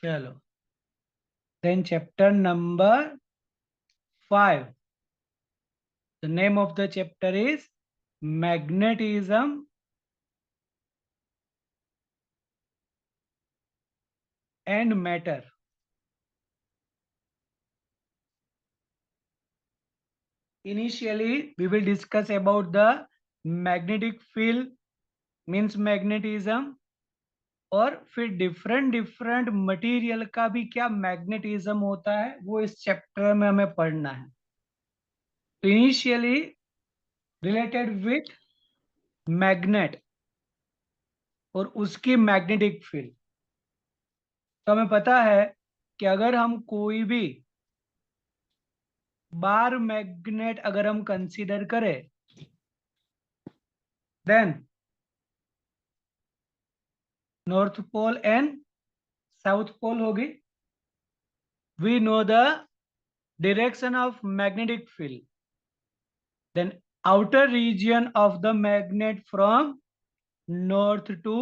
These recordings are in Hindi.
चलो, then chapter number 5. The name of the chapter is magnetism and matter. Initially, we will discuss about the magnetic field means magnetism, और फिर डिफरेंट डिफरेंट मटेरियल का भी क्या मैग्नेटिज्म होता है वो इस चैप्टर में हमें पढ़ना है. तो इनिशियली रिलेटेड विथ मैग्नेट और उसकी मैग्नेटिक फील्ड. तो हमें पता है कि अगर हम कोई भी बार मैग्नेट अगर हम कंसीडर करें, then north pole and south pole होगी. We know the direction of magnetic field, then outer region of the magnet from north to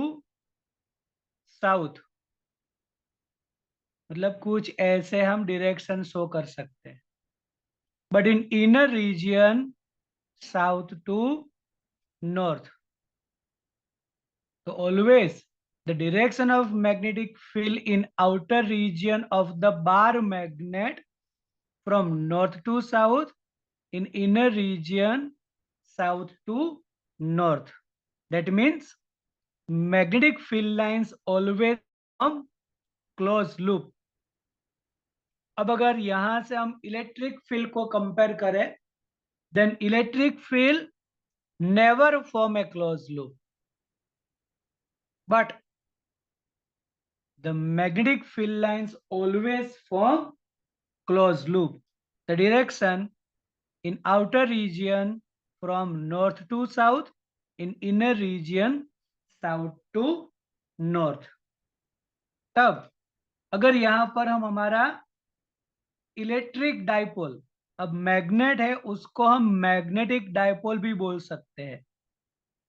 south. मतलब कुछ ऐसे हम डायरेक्शन शो कर सकते हैं. But in inner region south to north. तो always the direction of magnetic field in outer region of the bar magnet from north to south, in inner region south to north. That means magnetic field lines always form closed loop. अब अगर यहां से हम इलेक्ट्रिक फील्ड को कंपेयर करें, then electric field never form a close loop, but the magnetic field lines always form close loop. The direction in outer region from north to south, in inner region south to north. तब अगर यहां पर हम हमारा इलेक्ट्रिक डाइपोल, अब मैग्नेट है उसको हम मैग्नेटिक डाइपोल भी बोल सकते हैं.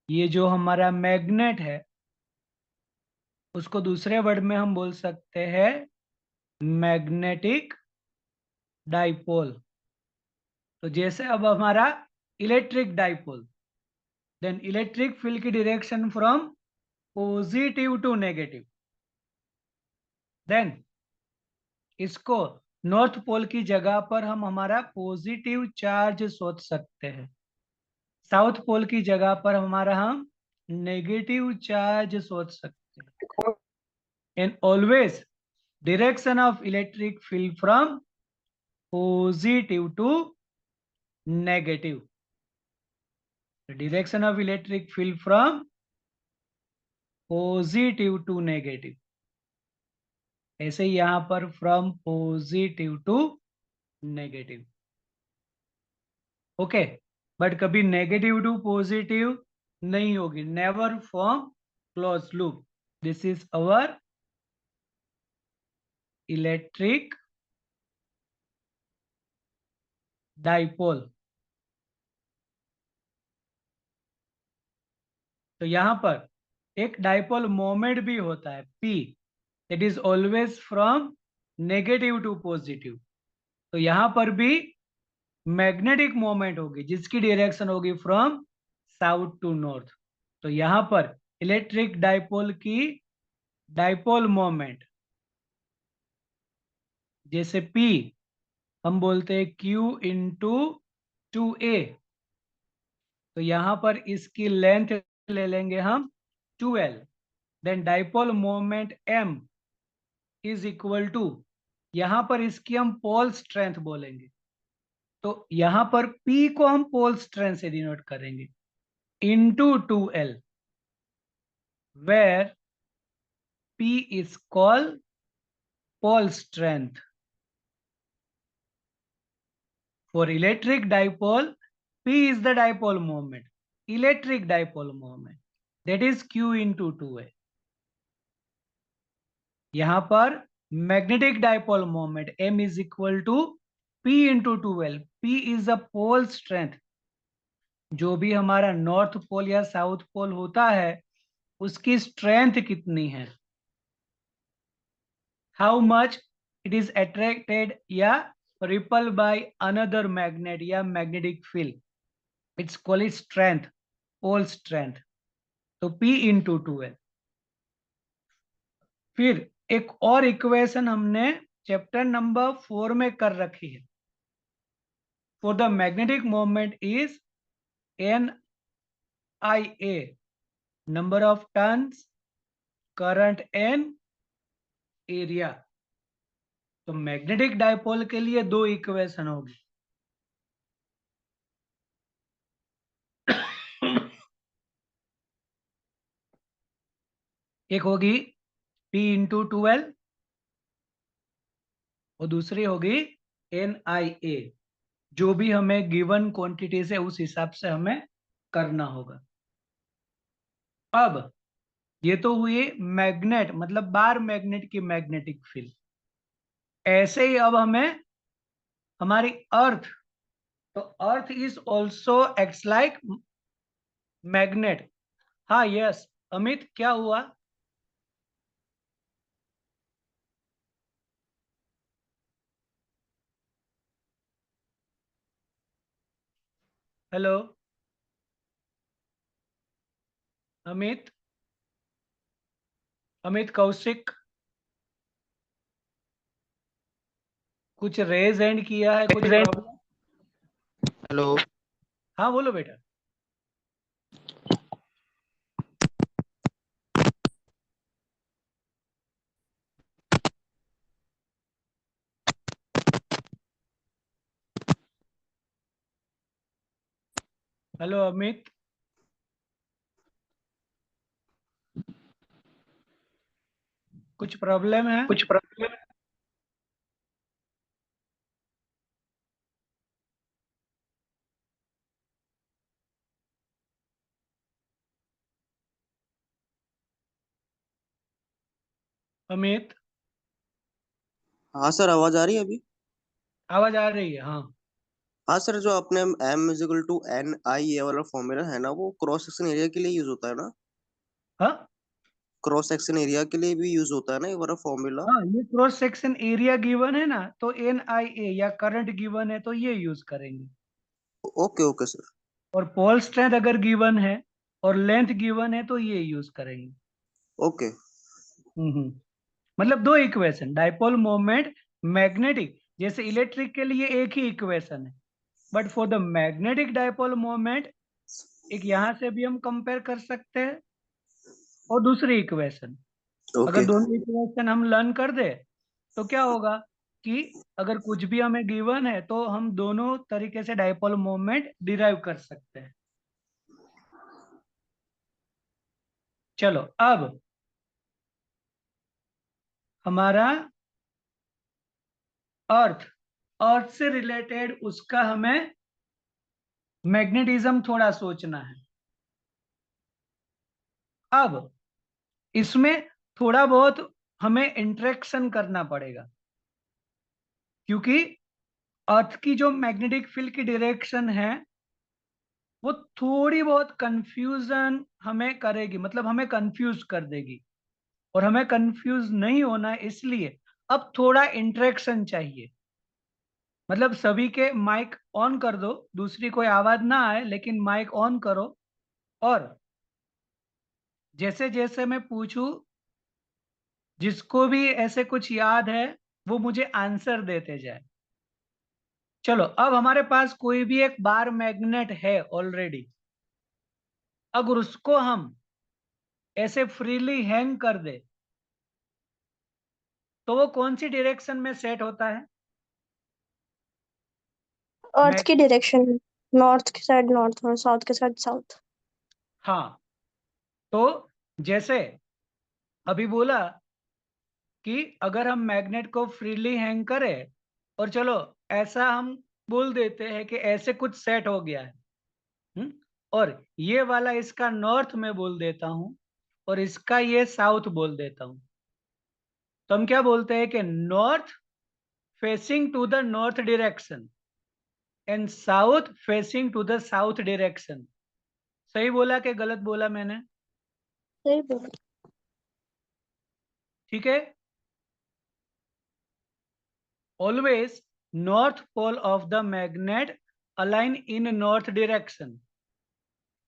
ये जो हमारा मैग्नेट है उसको दूसरे वर्ड में हम बोल सकते हैं मैग्नेटिक डाइपोल. तो जैसे अब हमारा electric dipole, then electric field की direction from positive to negative. Then इसको नॉर्थ पोल की जगह पर हम हमारा पॉजिटिव चार्ज सोच सकते हैं. साउथ पोल की जगह पर हमारा हम नेगेटिव चार्ज सोच सकते हैं. And always direction of electric field from positive to negative. Direction of electric field from positive to negative. ऐसे ही यहां पर from positive to negative. Okay, but कभी नेगेटिव टू पॉजिटिव नहीं होगी. Never form close loop. This is our electric dipole. तो यहां पर एक डाइपोल मोमेंट भी होता है P, it is always from negative to positive. तो यहां पर भी मैग्नेटिक मोमेंट होगी जिसकी डायरेक्शन होगी फ्रॉम साउथ टू नॉर्थ. तो यहां पर इलेक्ट्रिक डाइपोल की डाइपोल मोमेंट जैसे P हम बोलते हैं Q इंटू 2a. तो यहां पर इसकी लेंथ ले लेंगे हम 2l. Then dipole moment M is equal to, यहां पर इसकी हम पोल स्ट्रेंथ बोलेंगे. तो यहां पर P को हम पोल स्ट्रेंथ से डिनोट करेंगे into 2l, where P is called pole strength. For electric dipole, P is the dipole moment, electric dipole moment, that is Q into 2a. यहां पर magnetic dipole moment M is equal to P into 2L. P is the pole strength. जो भी हमारा नॉर्थ पोल या साउथ पोल होता है उसकी स्ट्रेंथ कितनी है. How much it is attracted या रिपल बाय अनदर मैग्नेट या magnetic field, it's called strength, pole strength. तो P इंटू 12। फिर एक और इक्वेशन हमने चैप्टर नंबर 4 में कर रखी है। For the magnetic moment is NIA, number of turns, current N, area. तो मैग्नेटिक डायपोल के लिए दो इक्वेशन होगी। एक होगी P इंटू 12 और दूसरी होगी NIA। जो भी हमें गिवन क्वांटिटी से उस हिसाब से हमें करना होगा। अब ये तो हुई मैग्नेट मतलब बार मैग्नेट की मैग्नेटिक फील्ड। ऐसे ही अब हमें हमारी अर्थ, तो earth is also acts like magnet. हाँ यस अमित, क्या हुआ? हेलो अमित, अमित कौशिक, कुछ रेज एंड किया है, कुछ प्रॉब्लम? हेलो। हाँ बोलो बेटा। हेलो अमित, कुछ प्रॉब्लम है? कुछ प्रॉब्लम? अमित, हाँ सर, आवाज आ रही है अभी? आवाज आ रही है? हाँ। हाँ सर, जो अपने M इजिकल टू एन आई ये वाला फॉर्मूला है ना, वो क्रॉस सेक्शन एरिया के लिए यूज होता है ना? हाँ क्रॉस सेक्शन एरिया के लिए भी यूज होता है ना ये वाला फॉर्मूला? हाँ, ये क्रॉस सेक्शन एरिया गिवन है ना, तो NIA या करंट गिवन है तो ये यूज करेंगे। Okay okay sir. और पोल स्ट्रेंथ अगर गिवन है और लेंथ गिवन है तो ये यूज करेंगे। ओके। मतलब दो इक्वेशन, डाइपोल मोमेंट मैग्नेटिक, जैसे इलेक्ट्रिक के लिए एक ही इक्वेशन है, but for the magnetic dipole moment एक यहां से भी हम कंपेयर कर सकते हैं और दूसरी इक्वेशन। अगर ओके दोनों इक्वेशन हम लर्न कर दे तो क्या होगा कि अगर कुछ भी हमें गिवन है तो हम दोनों तरीके से डाइपोल मोमेंट डिराइव कर सकते हैं। चलो अब हमारा अर्थ, अर्थ से रिलेटेड उसका हमें मैग्नेटिज्म थोड़ा सोचना है। अब इसमें थोड़ा बहुत हमें इंटरेक्शन करना पड़ेगा, क्योंकि अर्थ की जो मैग्नेटिक फील्ड की डायरेक्शन है वो थोड़ी बहुत कंफ्यूजन हमें करेगी, मतलब हमें कंफ्यूज कर देगी। और हमें कंफ्यूज नहीं होना है, इसलिए अब थोड़ा इंटरेक्शन चाहिए। मतलब सभी के माइक ऑन कर दो, दूसरी कोई आवाज ना आए लेकिन माइक ऑन करो। और जैसे जैसे मैं पूछूं, जिसको भी ऐसे कुछ याद है वो मुझे आंसर देते जाए। चलो अब हमारे पास कोई भी एक बार मैग्नेट है ऑलरेडी, अगर उसको हम ऐसे फ्रीली हैंग कर दे तो वो कौन सी डायरेक्शन में सेट होता है? अर्थ मैग की डायरेक्शन में, नॉर्थ की साइड नॉर्थ और साउथ के साइड साउथ। हाँ, तो जैसे अभी बोला कि अगर हम मैग्नेट को फ्रीली हैंग करें और चलो ऐसा हम बोल देते हैं कि ऐसे कुछ सेट हो गया है, हम्म, और ये वाला इसका नॉर्थ में बोल देता हूं और इसका ये साउथ बोल देता हूं, तो हम क्या बोलते हैं कि north facing to the north direction and south facing to the south direction. सही बोला कि गलत बोला मैंने? सही बोला। ठीक है। always north pole of the magnet align in north direction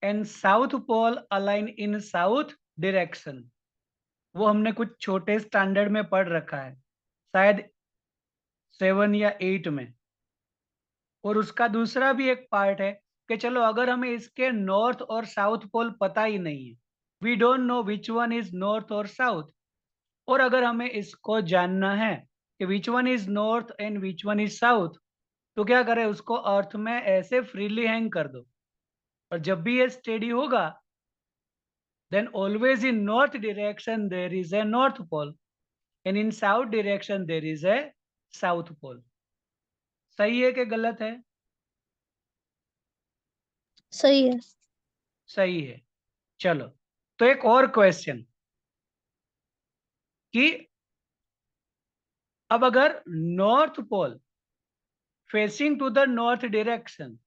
and south pole align in south direction. वो हमने कुछ छोटे स्टैंडर्ड में पढ़ रखा है, शायद 7 या 8 में। और उसका दूसरा भी एक पार्ट है कि चलो अगर हमें इसके नॉर्थ और साउथ पोल पता ही नहीं है, we don't know which one is north और साउथ, और अगर हमें इसको जानना है कि which one is north and which one is south, तो क्या करें, उसको अर्थ में ऐसे फ्रीली हैंग कर दो, और जब भी ये स्टेडी होगा then always in north direction there is a north pole and in south direction there is a south pole. सही है कि गलत है? सही है। सही है। चलो, तो एक और क्वेश्चन कि अब अगर north pole facing to the north direction,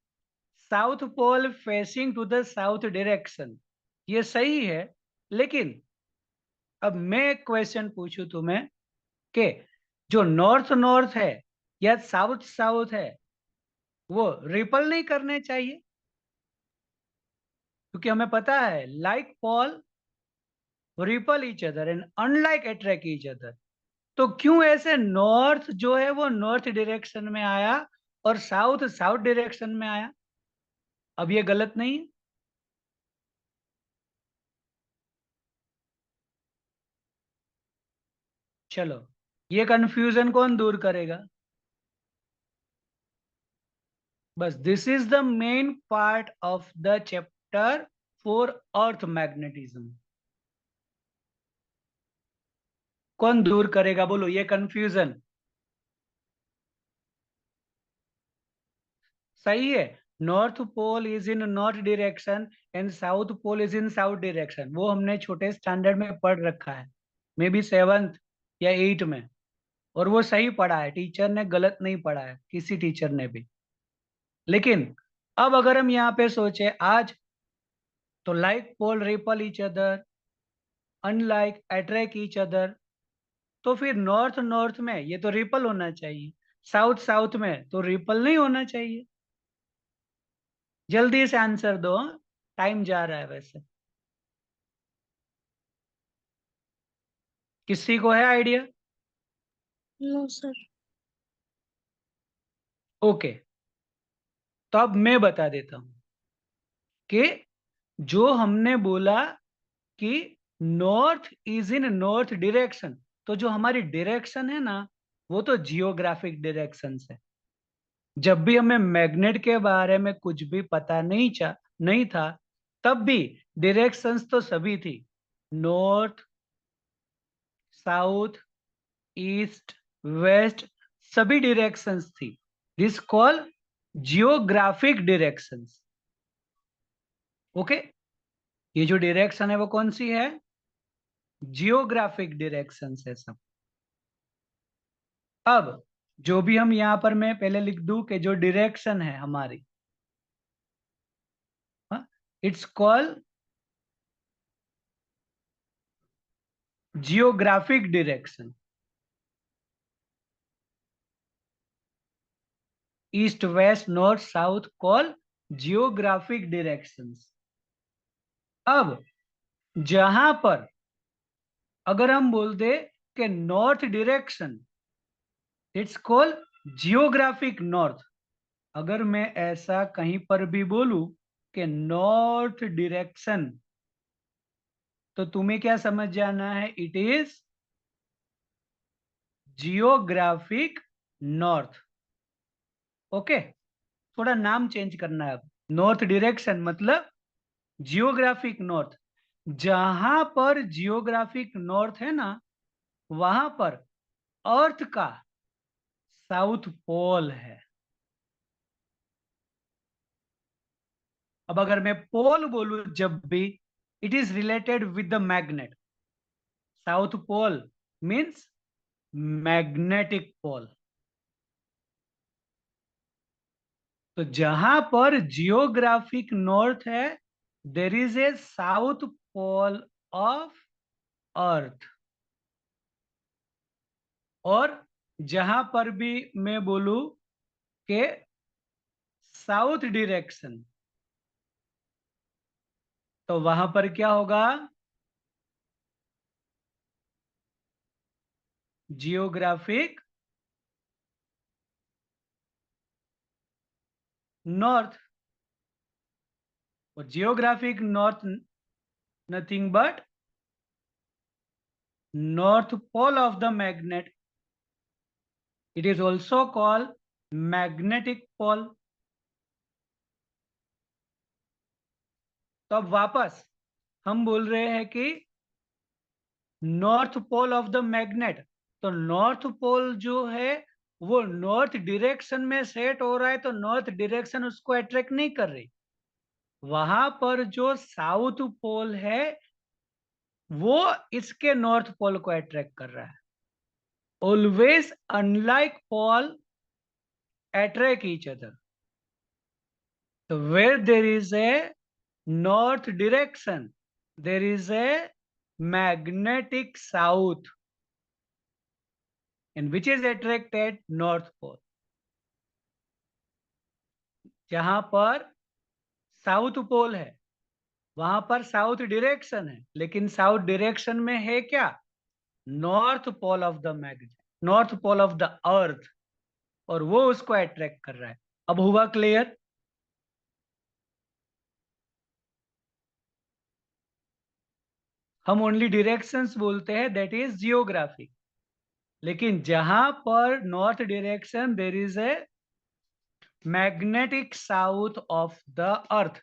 south pole facing to the south direction, ये सही है, लेकिन अब मैं एक क्वेश्चन पूछूं तुम्हें कि जो नॉर्थ नॉर्थ है या साउथ साउथ है वो रिपल नहीं करने चाहिए? क्योंकि हमें पता है like pole repel each other and unlike attract each other. तो क्यों ऐसे नॉर्थ जो है वो नॉर्थ डायरेक्शन में आया और साउथ साउथ डायरेक्शन में आया? अब ये गलत नहीं है? चलो, ये कंफ्यूजन कौन दूर करेगा? बस this is the main part of the chapter for earth magnetism. कौन दूर करेगा, बोलो ये कंफ्यूजन? सही है, north pole is in north direction and south pole is in south direction, वो हमने छोटे स्टैंडर्ड में पढ़ रखा है, मे बी 7th या 8 में, और वो सही पढ़ा है, टीचर ने गलत नहीं पढ़ा है, किसी टीचर ने भी। लेकिन अब अगर हम यहाँ पे सोचे आज, तो like pole repel each other, unlike attract each other, तो फिर नॉर्थ नॉर्थ में ये तो रिपल होना चाहिए, साउथ साउथ में तो रिपल नहीं होना चाहिए। जल्दी से आंसर दो, टाइम जा रहा है वैसे। किसी को है आइडिया? No sir. ओके, तो अब मैं बता देता हूं कि जो हमने बोला कि north is in north direction, तो जो हमारी डायरेक्शन है ना वो तो जियोग्राफिक डायरेक्शन है। जब भी हमें मैग्नेट के बारे में कुछ भी पता नहीं था, तब भी डायरेक्शंस तो सभी थी, नॉर्थ साउथ ईस्ट वेस्ट, सभी डायरेक्शंस थी। This call geographic directions. Okay, ये जो डायरेक्शन है वो कौन सी है? जियोग्राफिक डायरेक्शंस है सब। अब जो भी हम यहाँ पर मैं पहले लिख दूं कि जो डायरेक्शन है हमारी, it's called geographic direction. East west north south call geographic directions. अब जहां पर अगर हम बोल दे कि north direction, it's call geographic north. अगर मैं ऐसा कहीं पर भी बोलूं कि नॉर्थ डायरेक्शन, तो तुम्हें क्या समझ जाना है? It is geographic north. Okay, थोड़ा नाम चेंज करना है अब। नॉर्थ डायरेक्शन मतलब जियोग्राफिक नॉर्थ। जहां पर जियोग्राफिक नॉर्थ है ना, वहां पर अर्थ का साउथ पोल है। अब अगर मैं पोल बोलूं जब भी, it is related with the magnet. South pole means magnetic pole. तो जहां पर जियोग्राफिक नॉर्थ है, there is a south pole of earth. और जहां पर भी मैं बोलूं कि साउथ डायरेक्शन, तो वहां पर क्या होगा? Geographic north. और geographic north nothing but north pole of the magnet. It is also called magnetic pole. तो अब वापस हम बोल रहे हैं कि north pole of the magnet, तो नॉर्थ पोल जो है वो नॉर्थ डायरेक्शन में सेट हो रहा है, तो नॉर्थ डायरेक्शन उसको अट्रैक्ट नहीं कर रही। वहां पर जो साउथ पोल है वो इसके नॉर्थ पोल को अट्रैक्ट कर रहा है। Always unlike pole attract each other. So where there is a north direction, there is a magnetic south, and which is attracted north pole. जहां पर साउथ पोल है वहां पर साउथ डायरेक्शन है, लेकिन साउथ डायरेक्शन में है क्या? North pole of the magnet, north pole of the earth, और वो उसको अट्रैक्ट कर रहा है। अब हुआ क्लियर? हम ओनली डायरेक्शंस बोलते हैं, दैट इज जियोग्राफी। लेकिन जहां पर north direction, there is a magnetic south of the earth.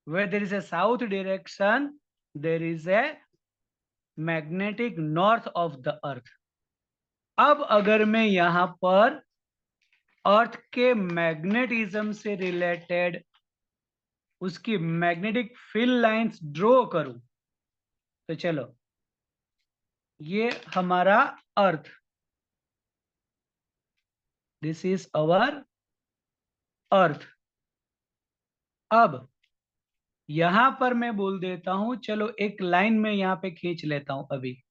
Where there is a south direction, there is a magnetic north of the earth. अब अगर मैं यहां पर अर्थ के मैग्नेटिज्म से रिलेटेड उसकी मैग्नेटिक फील्ड लाइंस ड्रॉ करूं, तो चलो, ये हमारा अर्थ, दिस इज अवर अर्थ। अब यहां पर मैं बोल देता हूं, चलो एक लाइन में यहां पे खींच लेता हूं अभी,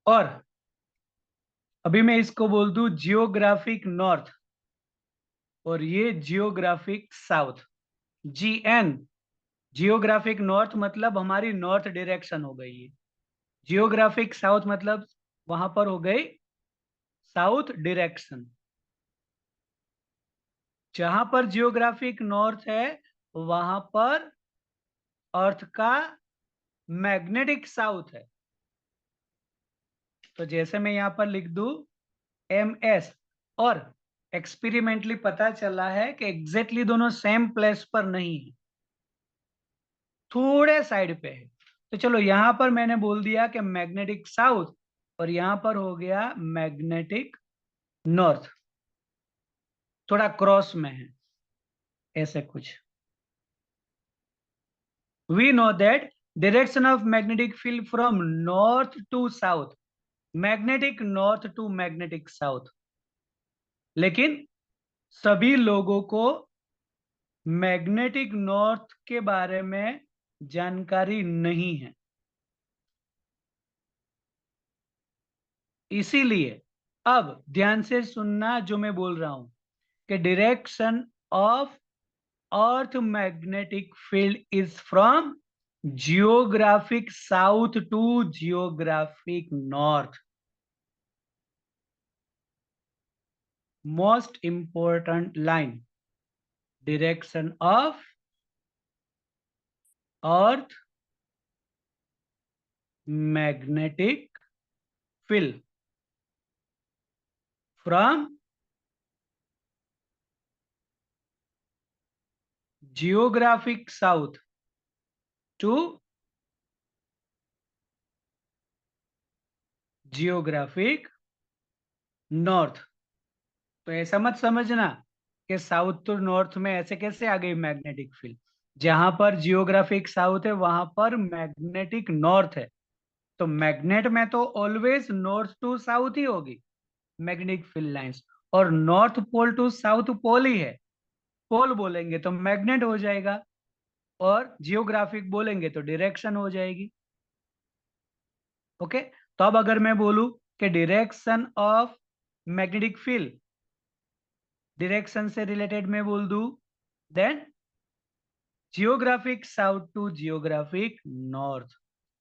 और अभी मैं इसको बोल दूं जियोग्राफिक नॉर्थ, और ये geographic south. GN, geographic north मतलब हमारी नॉर्थ डायरेक्शन हो गई है। जियोग्राफिक साउथ मतलब वहां पर हो गई साउथ डायरेक्शन। जहां पर जियोग्राफिक नॉर्थ है वहां पर अर्थ का मैग्नेटिक साउथ है। तो जैसे मैं यहां पर लिख दूं MS, और एक्सपेरिमेंटली पता चला है कि एग्जैक्टली दोनों सेम प्लेस पर नहीं है, थोड़े साइड पे है। तो चलो यहां पर मैंने बोल दिया कि मैग्नेटिक साउथ, और यहां पर हो गया मैग्नेटिक नॉर्थ, थोड़ा क्रॉस में है ऐसे कुछ। We know that direction of magnetic field from north to south, magnetic north to magnetic south. लेकिन सभी लोगों को मैग्नेटिक नॉर्थ के बारे में जानकारी नहीं है। इसीलिए अब ध्यान से सुनना जो मैं बोल रहा हूं कि direction of earth magnetic field is from geographic south to geographic north. Most important line, direction of earth magnetic field from geographic south to geographic north. तो ऐसा मत समझना कि साउथ टू नॉर्थ में ऐसे कैसे आ गई मैग्नेटिक फील्ड। जहां पर जियोग्राफिक साउथ है वहां पर मैग्नेटिक नॉर्थ है, तो मैग्नेट में तो ऑलवेज नॉर्थ टू साउथ ही होगी मैग्नेटिक फील्ड लाइंस, और north pole to south pole ही है। पोल बोलेंगे तो मैग्नेट हो जाएगा, और जियोग्राफिक बोलेंगे तो डायरेक्शन हो जाएगी। ओके, तो अब अगर मैं बोलूं कि direction of magnetic field, direction से रिलेटेड मैं बोल दूं, then geographic south to geographic north.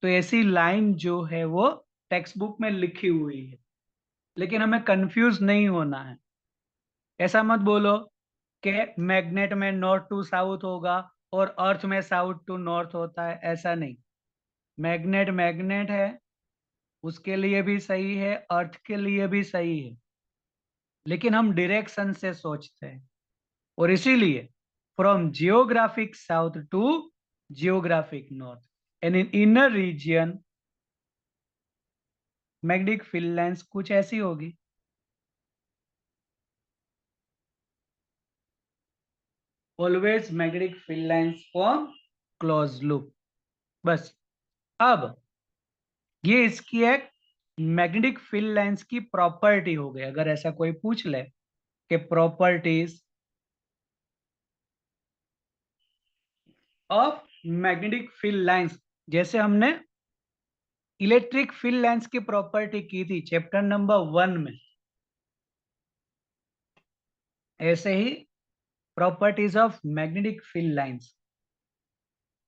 तो ऐसी लाइन जो है वो टेक्स्ट बुक में लिखी हुई है, लेकिन हमें कंफ्यूज नहीं होना है। ऐसा मत बोलो कि मैग्नेट में नॉर्थ टू साउथ होगा और अर्थ में साउथ टू नॉर्थ होता है, ऐसा नहीं। मैग्नेट मैग्नेट है, उसके लिए भी सही है, अर्थ के लिए भी सही है, लेकिन हम डायरेक्शन से सोचते हैं। और इसीलिए from geographic south to geographic north and in inner region magnetic field lines कुछ ऐसी होगी। Always magnetic field lines form close loop. बस अब ये इसकी एक मैग्नेटिक फील्ड लाइंस की प्रॉपर्टी हो गई। अगर ऐसा कोई पूछ ले कि properties of magnetic field lines, जैसे हमने इलेक्ट्रिक फील्ड लाइंस की प्रॉपर्टी की थी चैप्टर नंबर 1 में, ऐसे ही properties of magnetic field lines,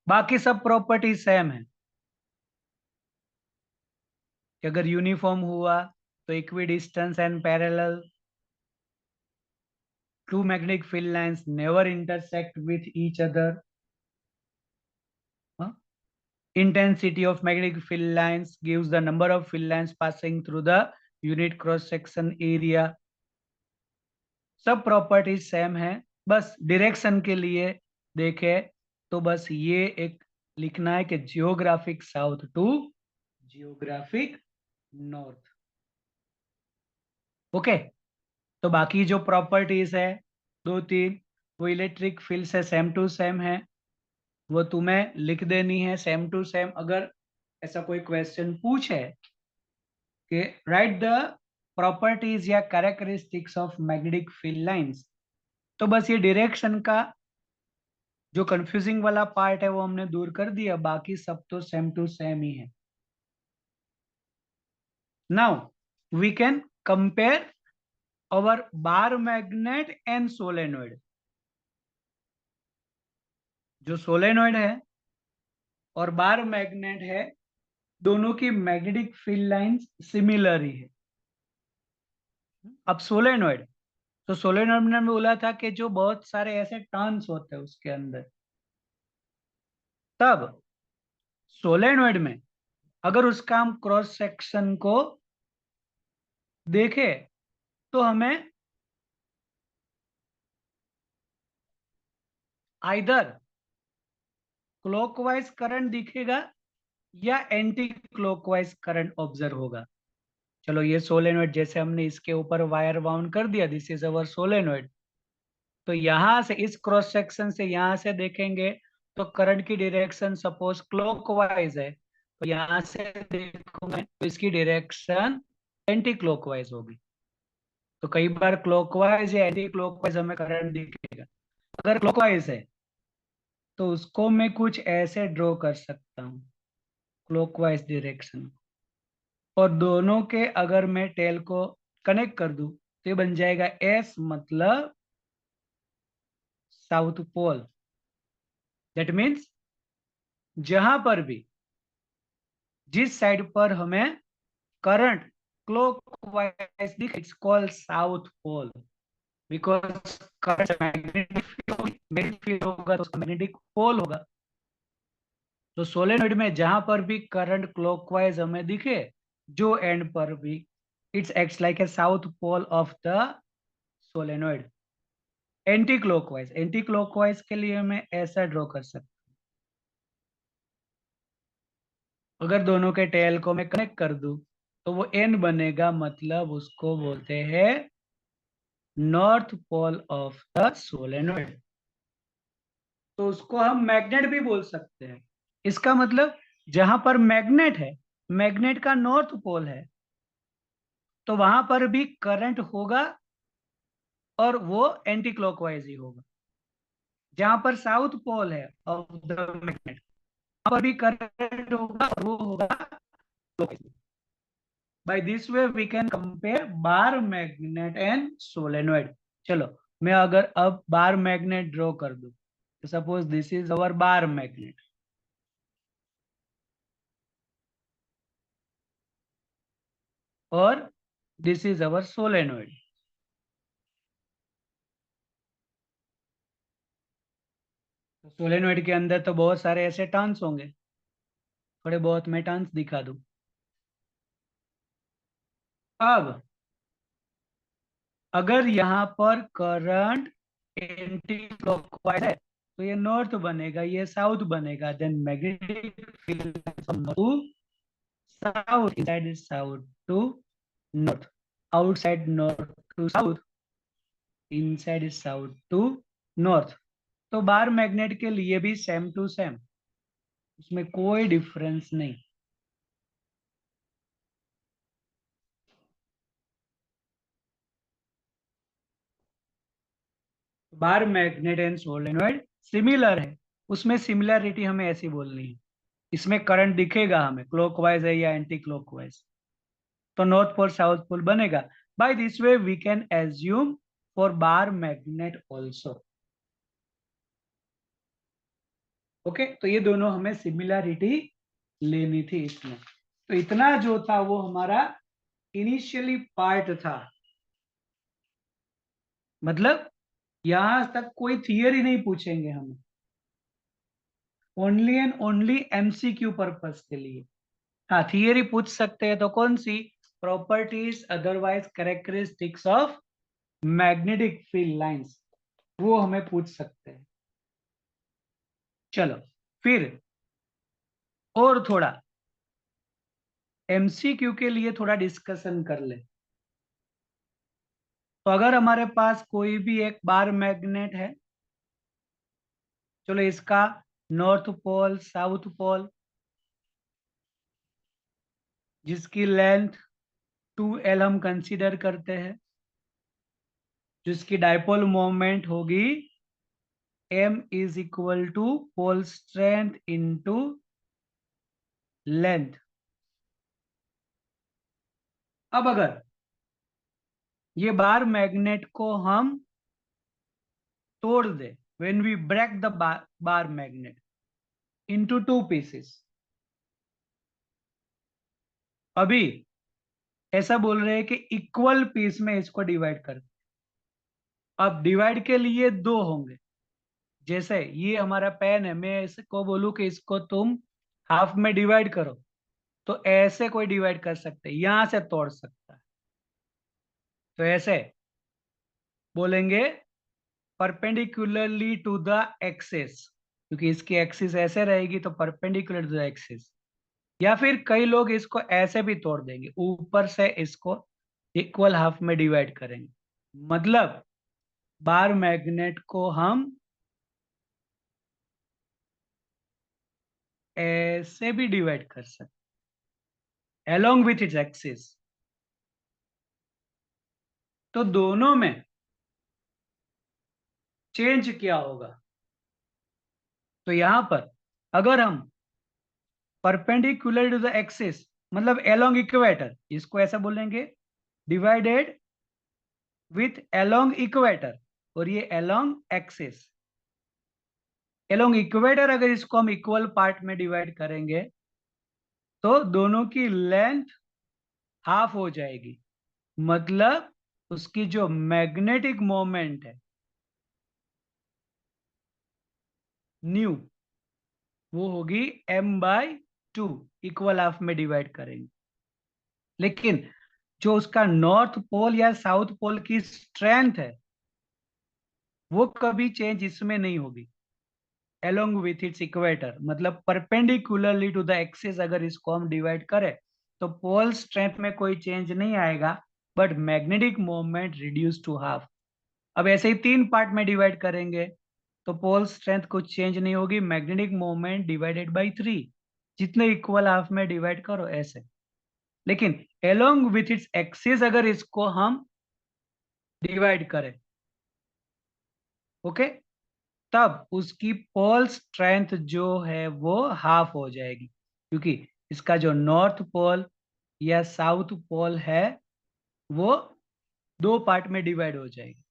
बाकी सब प्रॉपर्टी सेम है कि अगर यूनिफॉर्म हुआ तो equi distance and parallel, two magnetic field lines never intersect with each other, intensity of magnetic field lines gives the number of field lines passing through the unit cross section area। सब प्रॉपर्टीज सेम है, बस डायरेक्शन के लिए देखे तो बस ये एक लिखना है कि geographic south to geographic north. Okay, तो बाकी जो प्रॉपर्टीज है दो तीन, वो इलेक्ट्रिक फील्ड से सेम टू सेम है, वो तुम्हें लिख देनी है सेम टू सेम। अगर ऐसा कोई क्वेश्चन पूछे कि राइट द प्रॉपर्टीज या characteristics of magnetic field lines, तो बस ये डायरेक्शन का जो कंफ्यूजिंग वाला पार्ट है वो हमने दूर कर दिया, बाकी सब तो सेम टू सेम ही है। Now we can compare our bar magnet and solenoid. जो सोलेनोइड है और बार मैग्नेट है, दोनों की मैग्नेटिक फील्ड लाइंस सिमिलर ही है। अब सोलेनोइड, तो सोलेनोइड में बोला था कि जो बहुत सारे ऐसे टर्न्स होते हैं उसके अंदर, तब सोलेनोइड में अगर उसका हम क्रॉस सेक्शन को देखें तो हमें आइदर क्लॉकवाइज करंट दिखेगा या एंटी क्लॉकवाइज करंट ऑब्जर्व होगा। चलो ये सोलेनोइड, जैसे हमने इसके ऊपर वायर बाउंड कर दिया, दिस इज अवर सोलेनोइड। तो यहां से इस क्रॉस सेक्शन से यहां से देखेंगे तो करंट की डायरेक्शन सपोज क्लॉकवाइज है, तो यहां से देखूंगा तो इसकी डायरेक्शन एंटी क्लॉकवाइज होगी। तो कई बार क्लॉकवाइज या एंटी क्लॉकवाइज हमें करंट दिखेगा। अगर क्लॉकवाइज है तो उसको मैं कुछ ऐसे ड्रॉ कर सकता हूँ क्लॉकवाइज डायरेक्शन, और दोनों के अगर मैं टेल को कनेक्ट कर दूं तो ये बन जाएगा एस, मतलब साउथ पोल। दैट मीन्स जहां पर भी, जिस साइड पर हमें करंट क्लॉकवाइज दिखे, it's called south pole, because current magnetic field होगा तो उसका मैग्नेटिक पोल होगा। तो सोलेनोइड में जहां पर भी करंट क्लॉकवाइज हमें दिखे, जो एंड पर भी, it's acts like a south pole of the solenoid. Anti clockwise, anti clockwise के लिए मैं ऐसा ड्रॉ कर सकता हूं। अगर दोनों के टेल को मैं कनेक्ट कर दूं तो वो एन बनेगा, मतलब उसको बोलते हैं north pole of the solenoid. तो उसको हम मैग्नेट भी बोल सकते हैं। इसका मतलब जहां पर मैग्नेट है, मैग्नेट का नॉर्थ पोल है, तो वहां पर भी करंट होगा और वो एंटी क्लॉकवाइज ही होगा। जहां पर साउथ पोल है ऑफ द मैग्नेट, वहां पर भी करंट होगा और वो होगा clockwise। By this way we can compare bar magnet and solenoid. चलो मैं अगर अब बार मैग्नेट ड्रॉ कर दूं, तो suppose this is our bar magnet, और दिस इज अवर सोलेनोइड। तो सोलेनोइड के अंदर तो बहुत सारे ऐसे टर्न्स होंगे, थोड़े बहुत मैं टर्न्स दिखा दूं। अब अगर यहाँ पर करंट एंटी क्लॉकवाइज है, तो ये नॉर्थ बनेगा, ये साउथ बनेगा। Then magnetic field to south, inside is south to north, outside north to south, inside is south to north. तो बार मैग्नेट के लिए भी सेम टू सेम, उसमें कोई डिफरेंस नहीं। बार मैग्नेट एंड सोलेनोइड सिमिलर है, उसमें सिमिलरिटी हमें ऐसी बोलनी है। इसमें करंट दिखेगा हमें क्लॉकवाइज है या एंटी क्लॉकवाइज, तो नॉर्थ पोल साउथ पोल बनेगा। By this way we can assume for bar magnet also. Okay, तो ये दोनों हमें सिमिलरिटी लेनी थी इसमें। तो इतना जो था वो हमारा इनिशियली पार्ट था, मतलब यहां तक कोई थियरी नहीं पूछेंगे हमें, only and only MCQ purpose के लिए। हाँ, थियरी पूछ सकते हैं, तो कौन सी? Properties otherwise characteristics of magnetic field lines, वो हमें पूछ सकते हैं। चलो फिर और थोड़ा एमसीक्यू के लिए थोड़ा डिस्कशन कर ले। तो अगर हमारे पास कोई भी एक बार मैग्नेट है, चलो इसका नॉर्थ पोल साउथ पोल, जिसकी लेंथ 2L हम कंसीडर करते हैं, जिसकी डायपोल मोमेंट होगी m is equal to pole strength into length. अब अगर ये बार मैग्नेट को हम तोड़ दे, when we break the bar magnet into two pieces, अभी ऐसा बोल रहे हैं कि इक्वल पीस में इसको डिवाइड कर। अब डिवाइड के लिए दो होंगे, जैसे ये हमारा पेन है, मैं इसको बोलूं कि इसको तुम हाफ में डिवाइड करो, तो ऐसे कोई डिवाइड कर सकते हैं, यहां से तोड़ सकता है। तो ऐसे बोलेंगे परपेंडिकुलरली टू द एक्सिस, क्योंकि इसकी एक्सिस ऐसे रहेगी तो परपेंडिकुलर टू द एक्सिस। या फिर कई लोग इसको ऐसे भी तोड़ देंगे, ऊपर से इसको इक्वल हाफ में डिवाइड करेंगे, मतलब बार मैग्नेट को हम ऐसे भी डिवाइड कर सकते अलोंग विथ इट्स एक्सिस। तो दोनों में चेंज क्या होगा? तो यहां पर अगर हम परपेंडिकुलर टू द एक्सिस, मतलब अलोंग इक्वेटर, इसको ऐसा बोलेंगे डिवाइडेड विथ अलोंग इक्वेटर, और ये अलोंग एक्सिस। अलोंग इक्वेटर अगर इसको हम इक्वल पार्ट में डिवाइड करेंगे, तो दोनों की लेंथ हाफ हो जाएगी, मतलब उसकी जो मैग्नेटिक मोमेंट है न्यू, वो होगी m/2, इक्वल हाफ में डिवाइड करेंगे। लेकिन जो उसका नॉर्थ पोल या साउथ पोल की स्ट्रेंथ है, वो कभी चेंज इसमें नहीं होगी अलोंग विथ इट्स इक्वेटर, मतलब परपेंडिकुलरली टू द एक्सिस अगर इसको हम डिवाइड करें, तो पोल स्ट्रेंथ में कोई चेंज नहीं आएगा, but magnetic moment reduce to half. अब ऐसे ही तीन पार्ट में डिवाइड करेंगे, तो पोल स्ट्रेंथ कुछ चेंज नहीं होगी, मैग्नेटिक मोमेंट डिवाइडेड बाई 3, जितने इक्वल हाफ में डिवाइड करो ऐसे। लेकिन अलोंग विथ इट्स एक्सिस अगर इसको हम डिवाइड करें, ओके, तब उसकी पोल स्ट्रेंथ जो है वो हाफ हो जाएगी, क्योंकि इसका जो नॉर्थ पोल या साउथ पोल है वो दो पार्ट में डिवाइड हो जाएगी।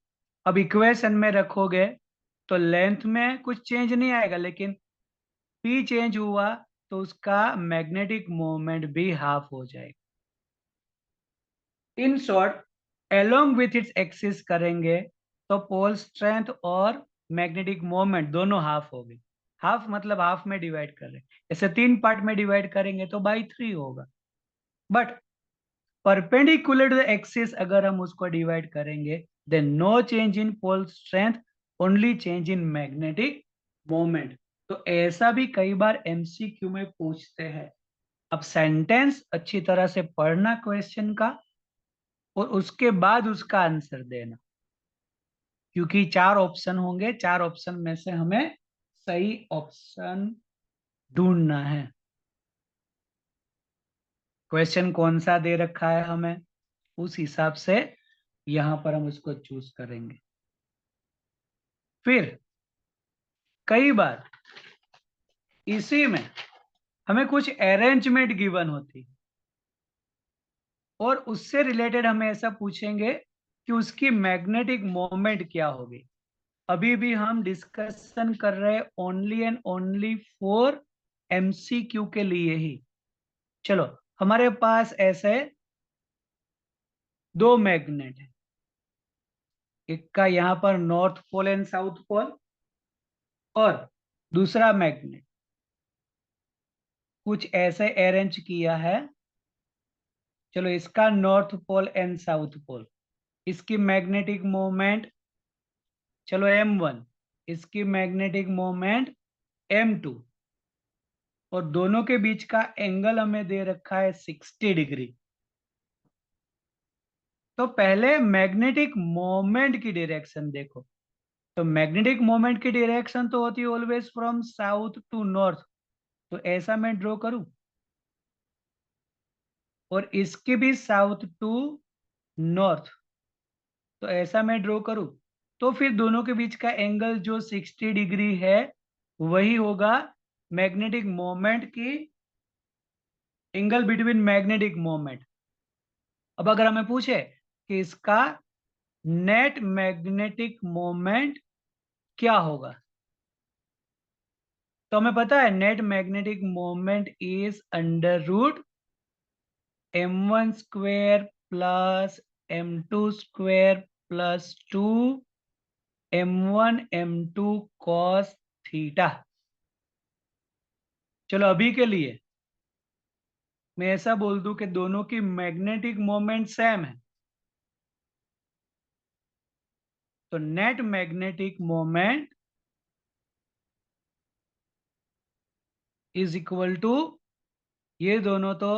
अब इक्वेशन में रखोगे तो लेंथ में कुछ चेंज नहीं आएगा, लेकिन पी चेंज हुआ तो उसका मैग्नेटिक मोमेंट भी हाफ हो जाएगा। In short, along with its axis करेंगे तो पोल स्ट्रेंथ और मैग्नेटिक मोमेंट दोनों हाफ हो गए। हाफ मतलब हाफ में डिवाइड कर रहे हैं, ऐसे तीन पार्ट में डिवाइड करेंगे तो बाई 3 होगा। But perpendicular to the axis अगर हम उसको डिवाइड करेंगे, then no change in pole strength, only change in magnetic moment. तो ऐसा भी कई बार एमसीक्यू में पूछते हैं। अब सेंटेंस अच्छी तरह से पढ़ना क्वेश्चन का और उसके बाद उसका आंसर देना, क्योंकि 4 ऑप्शन होंगे, 4 ऑप्शन में से हमें सही ऑप्शन ढूंढना है। क्वेश्चन कौन सा दे रखा है हमें, उस हिसाब से यहां पर हम उसको चूज करेंगे। फिर कई बार इसी में हमें कुछ अरेंजमेंट गिवन होती और उससे रिलेटेड हमें ऐसा पूछेंगे कि उसकी मैग्नेटिक मोमेंट क्या होगी। अभी भी हम डिस्कशन कर रहे हैं only and only for MCQ के लिए ही। चलो, हमारे पास ऐसे दो मैग्नेट है, एक का यहां पर north pole and south pole, और दूसरा मैग्नेट कुछ ऐसे अरेंज किया है। चलो, इसका north pole and south pole, इसकी मैग्नेटिक मोमेंट चलो m1, इसकी मैग्नेटिक मोमेंट m2, और दोनों के बीच का एंगल हमें दे रखा है 60 डिग्री। तो पहले मैग्नेटिक मोमेंट की डायरेक्शन देखो। तो मैग्नेटिक मोमेंट की डायरेक्शन तो होती है always from south to north, तो ऐसा मैं ड्रॉ करूं, और इसकी भी साउथ टू नॉर्थ, तो ऐसा मैं ड्रॉ करूं। तो फिर दोनों के बीच का एंगल जो 60 डिग्री है वही होगा मैग्नेटिक मोमेंट की एंगल बिटवीन मैग्नेटिक मोमेंट। अब अगर हमें पूछे कि इसका नेट मैग्नेटिक मोमेंट क्या होगा, तो हमें पता है net magnetic moment is under root m1 square plus m2 square plus 2 m1 m2 cos theta. चलो, अभी के लिए मैं ऐसा बोल दूं कि दोनों की मैग्नेटिक मोमेंट सेम है, तो net magnetic moment is equal to, ये दोनों तो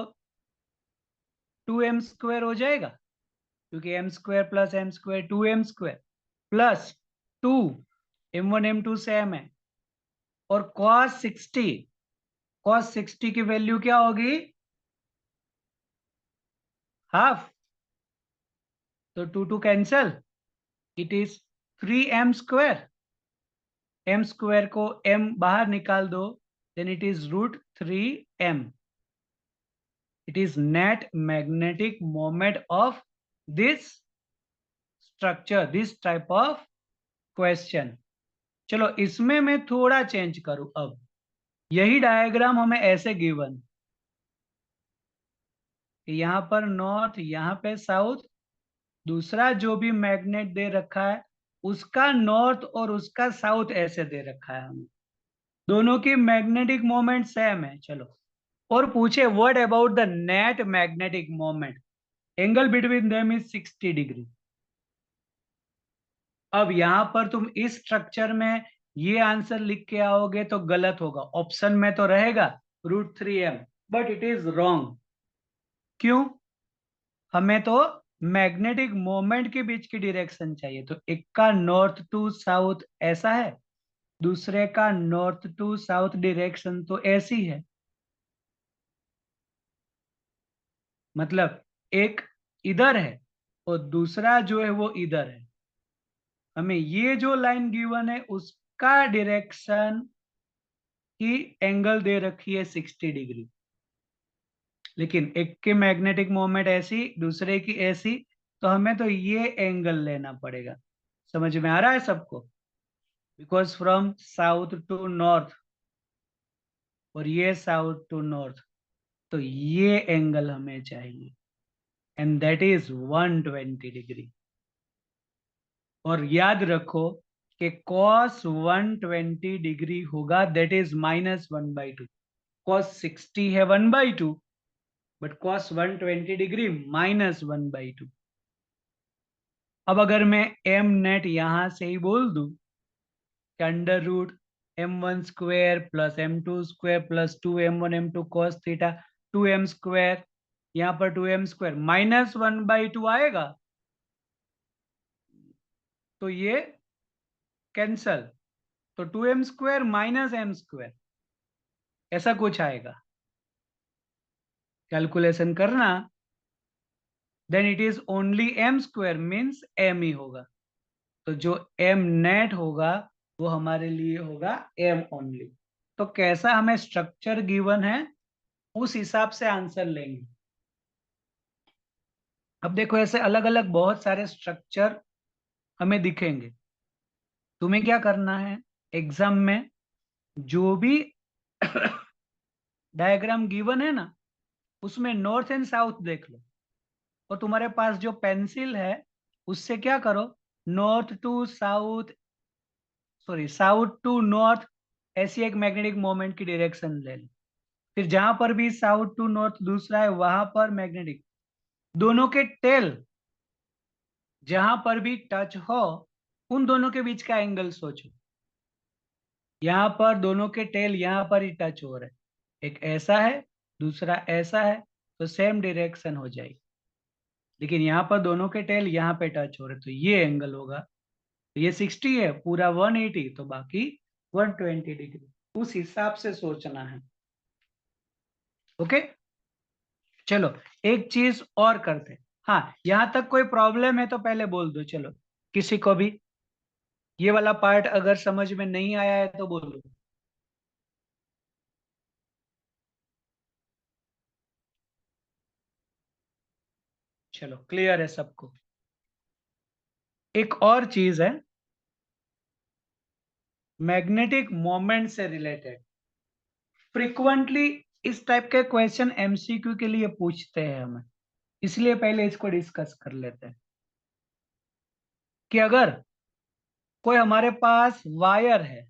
2m स्क्वायर हो जाएगा, क्योंकि m square plus m square 2m square plus 2 m1 m2 same है, और cos 60 की वैल्यू क्या होगी, हाफ। तो 2 cancel, it is 3m square, m square को m बाहर निकाल दो, then it is root 3m। It is net magnetic moment of this structure, this type of question. चलो, इसमें मैं थोड़ा चेंज करूं। अब यही डायग्राम हमें ऐसे गिवन, यहां पर नॉर्थ, यहां पे साउथ, दूसरा जो भी मैग्नेट दे रखा है उसका नॉर्थ और उसका साउथ ऐसे दे रखा है हमें, दोनों की मैग्नेटिक मोमेंट सेम है। चलो, और पूछे what about the net magnetic moment, angle between them is 60 degree. अब यहां पर तुम इस स्ट्रक्चर में ये आंसर लिख के आओगे तो गलत होगा, ऑप्शन में तो रहेगा √3m, but it is wrong. क्यों? हमें तो मैग्नेटिक मोमेंट के बीच की डायरेक्शन चाहिए, तो एक का नॉर्थ टू साउथ ऐसा है, दूसरे का नॉर्थ टू साउथ डायरेक्शन तो ऐसी है। मतलब एक इधर है और दूसरा जो है वो इधर है। हमें ये जो लाइन गिवन है उसका डायरेक्शन की एंगल दे रखी है 60 डिग्री। लेकिन एक की मैग्नेटिक मोमेंट ऐसी, दूसरे की ऐसी, तो हमें तो ये एंगल लेना पड़ेगा। समझ में आ रहा है सबको? Because from south to north, और ये साउथ टू नॉर्थ, तो ये एंगल हमें चाहिए, एंड दैट इज 120 डिग्री। और याद रखो कि cos 120 डिग्री होगा, दैट इज -1/2। cos 60 है 1/2, बट cos 120 डिग्री -1/2। अब अगर मैं m नेट यहां से ही बोल दूं कि √m1² + m2² + 2m1 m2 cos theta 2m², यहाँ पर 2m² -1/2 आएगा, तो ये कैंसल, तो 2m² -m², ऐसा कुछ आएगा। कैलकुलेशन करना, then it is only m² means m ही होगा। तो जो m नेट होगा वो हमारे लिए होगा m ओनली। तो कैसा हमें स्ट्रक्चर गिवन है उस हिसाब से आंसर लेंगे। अब देखो ऐसे अलग अलग बहुत सारे स्ट्रक्चर हमें दिखेंगे। तुम्हें क्या करना है, एग्जाम में जो भी डायग्राम गिवन है ना, उसमें नॉर्थ एंड साउथ देख लो, और तुम्हारे पास जो पेंसिल है उससे क्या करो, north to south, sorry south to north, ऐसी एक मैग्नेटिक मोमेंट की डायरेक्शन ले लो। फिर जहां पर भी साउथ टू नॉर्थ दूसरा है वहां पर मैग्नेटिक, दोनों के टेल जहां पर भी टच हो उन दोनों के बीच का एंगल सोचो। यहाँ पर दोनों के टेल यहाँ पर ही टच हो रहे हैं, एक ऐसा है दूसरा ऐसा है, तो सेम डायरेक्शन हो जाएगी। लेकिन यहाँ पर दोनों के टेल यहाँ पे टच हो रहे, तो ये एंगल होगा। तो ये 60 है, पूरा 180, तो बाकी 120 डिग्री, उस हिसाब से सोचना है। ओके, चलो एक चीज और करते हैं। हाँ, यहां तक कोई प्रॉब्लम है तो पहले बोल दो, चलो किसी को भी ये वाला पार्ट अगर समझ में नहीं आया है तो बोलो। चलो क्लियर है सबको। एक और चीज है मैग्नेटिक मोमेंट से रिलेटेड, फ्रिक्वेंटली इस टाइप के क्वेश्चन एमसीक्यू के लिए पूछते हैं हमें, इसलिए पहले इसको डिस्कस कर लेते हैं कि अगर कोई हमारे पास वायर है,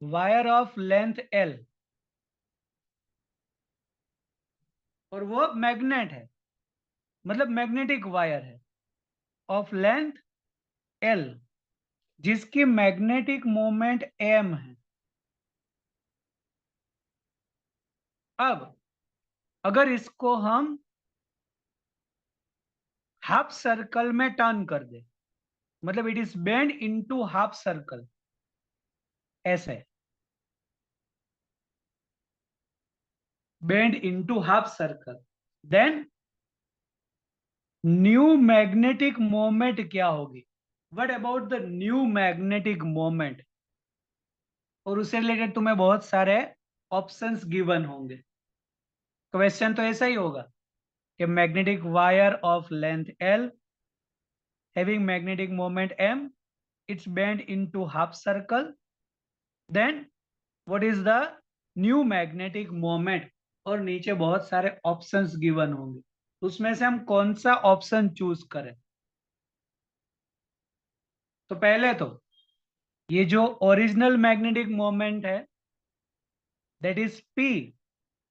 वायर ऑफ लेंथ L, और वो मैग्नेट है, मतलब मैग्नेटिक वायर है ऑफ लेंथ L, जिसकी मैग्नेटिक मोमेंट m है। अब अगर इसको हम हाफ सर्कल में टर्न कर दे, मतलब it is bend into half circle, ऐसे bend into half circle, then new magnetic moment क्या होगी, what about the new magnetic moment, और उससे रिलेटेड तुम्हें बहुत सारे ऑप्शंस गिवन होंगे। क्वेश्चन तो ऐसा ही होगा कि magnetic wire of length L having magnetic moment M, it's bent into half circle, then what is the new magnetic moment, और नीचे बहुत सारे ऑप्शंस गिवन होंगे, उसमें से हम कौन सा ऑप्शन चूज करें। तो पहले तो ये जो ओरिजिनल मैग्नेटिक मोमेंट है that is P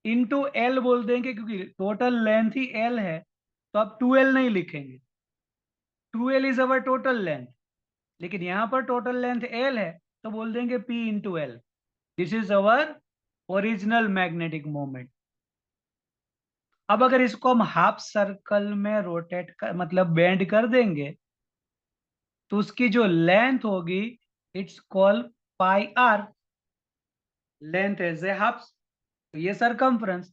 into L बोल देंगे, क्योंकि टोटल लेंथ ही L है, तो आप 2L नहीं लिखेंगे, 2L is our total length, लेकिन यहां पर टोटल लेंथ L है, तो बोल देंगे P into L, this is our original magnetic moment. अब अगर इसको हम हाफ सर्कल में रोटेट कर, मतलब बेंड कर देंगे, तो उसकी जो लेंथ होगी it's called pi r, length as a half, तो ये सरकमफ्रेंस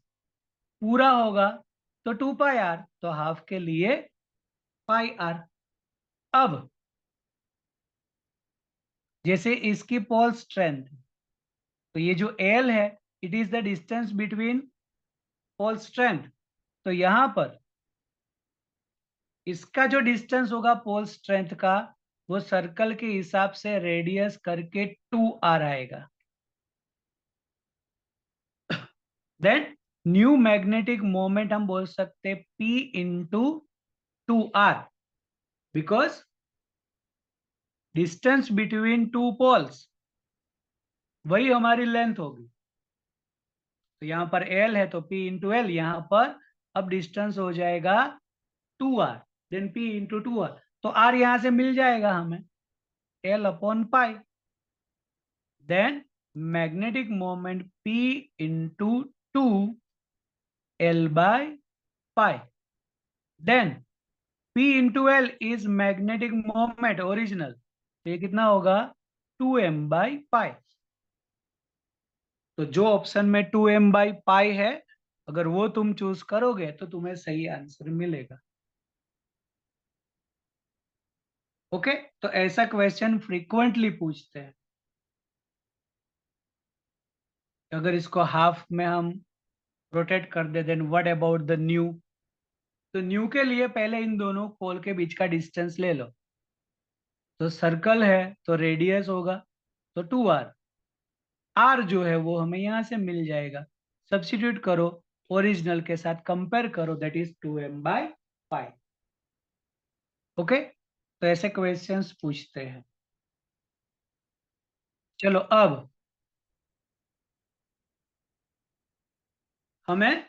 पूरा होगा तो 2 पाई आर, तो हाफ के लिए पाई आर। अब जैसे इसकी पोल स्ट्रेंथ, तो ये जो एल है it is the distance between pole strength. तो यहां पर इसका जो डिस्टेंस होगा पोल स्ट्रेंथ का, वो सर्कल के हिसाब से रेडियस करके 2r आएगा। देन न्यू मैग्नेटिक मोमेंट हम बोल सकते हैं P into 2r, because distance between two poles वही हमारी लेंथ होगी। तो यहां पर L है तो P इंटू एल, यहां पर अब डिस्टेंस हो जाएगा 2r, then P into 2r, तो r यहां से मिल जाएगा हमें, L upon pi. Then magnetic moment P into 2 L by pi. Then P into L is magnetic moment original, तो ये कितना होगा 2m बाई पाई। तो जो ऑप्शन में 2m बाई पाई है, अगर वो तुम चूज करोगे तो तुम्हें सही आंसर मिलेगा। ओके, तो ऐसा क्वेश्चन फ्रीक्वेंटली पूछते हैं। अगर इसको हाफ में हम रोटेट कर दे, then what about the new. तो न्यू के लिए पहले इन दोनों पोल के बीच का डिस्टेंस ले लो। तो सर्कल है तो रेडियस होगा, तो 2r, r जो है वो हमें यहां से मिल जाएगा। सब्स्टिट्यूट करो, ओरिजिनल के साथ कंपेयर करो, that is 2m by pi. Okay, तो ऐसे क्वेश्चंस पूछते हैं। चलो अब हमें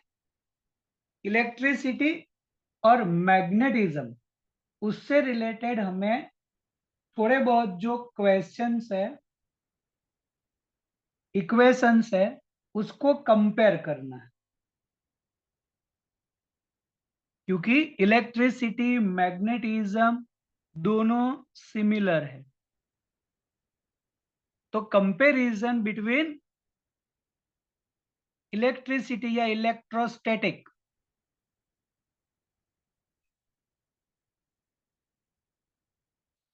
इलेक्ट्रिसिटी और मैग्नेटिज्म, उससे रिलेटेड हमें थोड़े बहुत जो क्वेश्चंस है, इक्वेशंस है, उसको कंपेयर करना है। क्योंकि इलेक्ट्रिसिटी मैग्नेटिज्म दोनों सिमिलर है, तो कंपैरिजन बिटवीन इलेक्ट्रिसिटी या इलेक्ट्रोस्टैटिक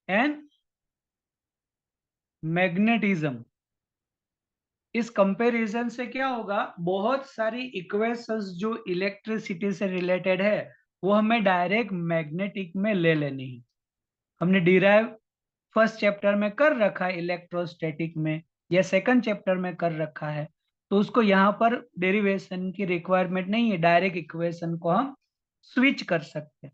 एंड मैग्नेटिज्म, इस कंपैरिजन से क्या होगा, बहुत सारी इक्वेशंस जो इलेक्ट्रिसिटी से रिलेटेड है वो हमें डायरेक्ट मैग्नेटिक में ले लेनी है। हमने डिराइव फर्स्ट चैप्टर में कर रखा है इलेक्ट्रोस्टैटिक में, या सेकंड चैप्टर में कर रखा है, तो उसको यहाँ पर डेरिवेशन की रिक्वायरमेंट नहीं है, डायरेक्ट इक्वेशन को हम स्विच कर सकते हैं।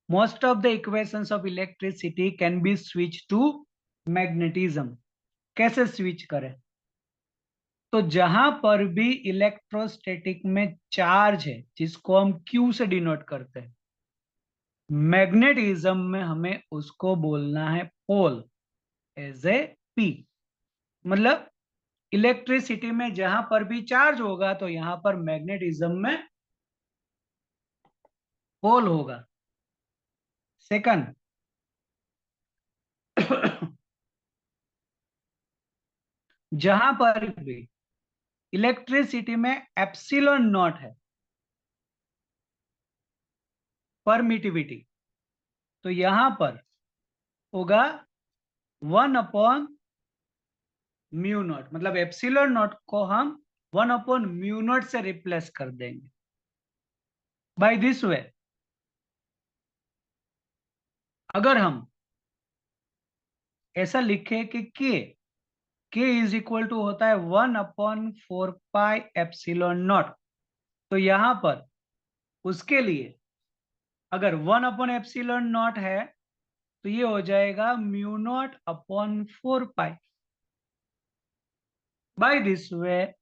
Most of the equations of electricity can be switch to magnetism. कैसे स्विच करें, तो जहां पर भी इलेक्ट्रोस्टैटिक में चार्ज है जिसको हम Q से डिनोट करते हैं, मैग्नेटिज्म में हमें उसको बोलना है पोल, एज ए P। मतलब इलेक्ट्रिसिटी में जहां पर भी चार्ज होगा तो यहां पर मैग्नेटिज्म में पोल होगा। सेकंड, जहां पर भी इलेक्ट्रिसिटी में एप्सिलॉन नॉट है, परमिटिविटी, तो यहां पर होगा 1/म्यू नॉट, मतलब एप्सिलॉन नॉट को हम 1/म्यू नॉट से रिप्लेस कर देंगे। बाय दिस वे, अगर हम ऐसा लिखे कि के इज इक्वल टू होता है 1/4πε0, तो यहां पर उसके लिए अगर 1/ε0 है तो ये हो जाएगा μ0/4π। बाय दिस वे,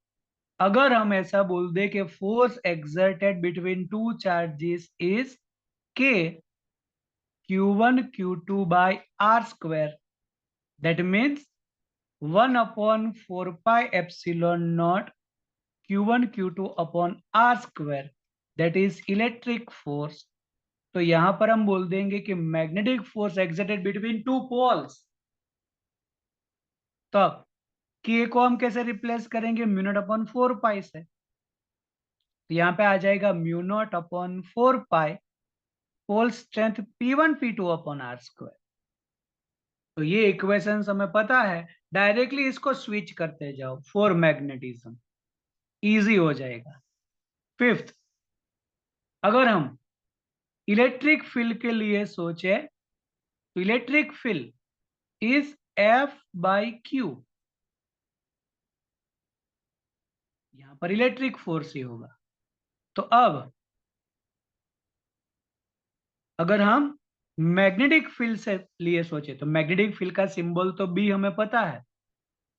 अगर हम ऐसा बोल दे कि force exerted between two charges is k q1 q2 by r square, that means 1/4πε0 q1 q2 upon r square, that is electric force. तो यहां पर हम बोल देंगे कि magnetic force exerted between two poles. तो अब के को हम कैसे रिप्लेस करेंगे, μ0/4π से, तो यहाँ पे आ जाएगा μ0/4π whole strength P1 P2 upon r square. तो ये इक्वेशन हमें पता है, डायरेक्टली इसको स्विच करते जाओ फॉर मैग्नेटिज्म, इजी हो जाएगा। फिफ्थ, अगर हम इलेक्ट्रिक फील्ड के लिए सोचे तो इलेक्ट्रिक फील्ड इज F/Q, यहां पर इलेक्ट्रिक फोर्स ही होगा। तो अब अगर हम मैग्नेटिक फील्ड से लिए सोचे तो मैग्नेटिक फील्ड का सिंबल तो B हमें पता है,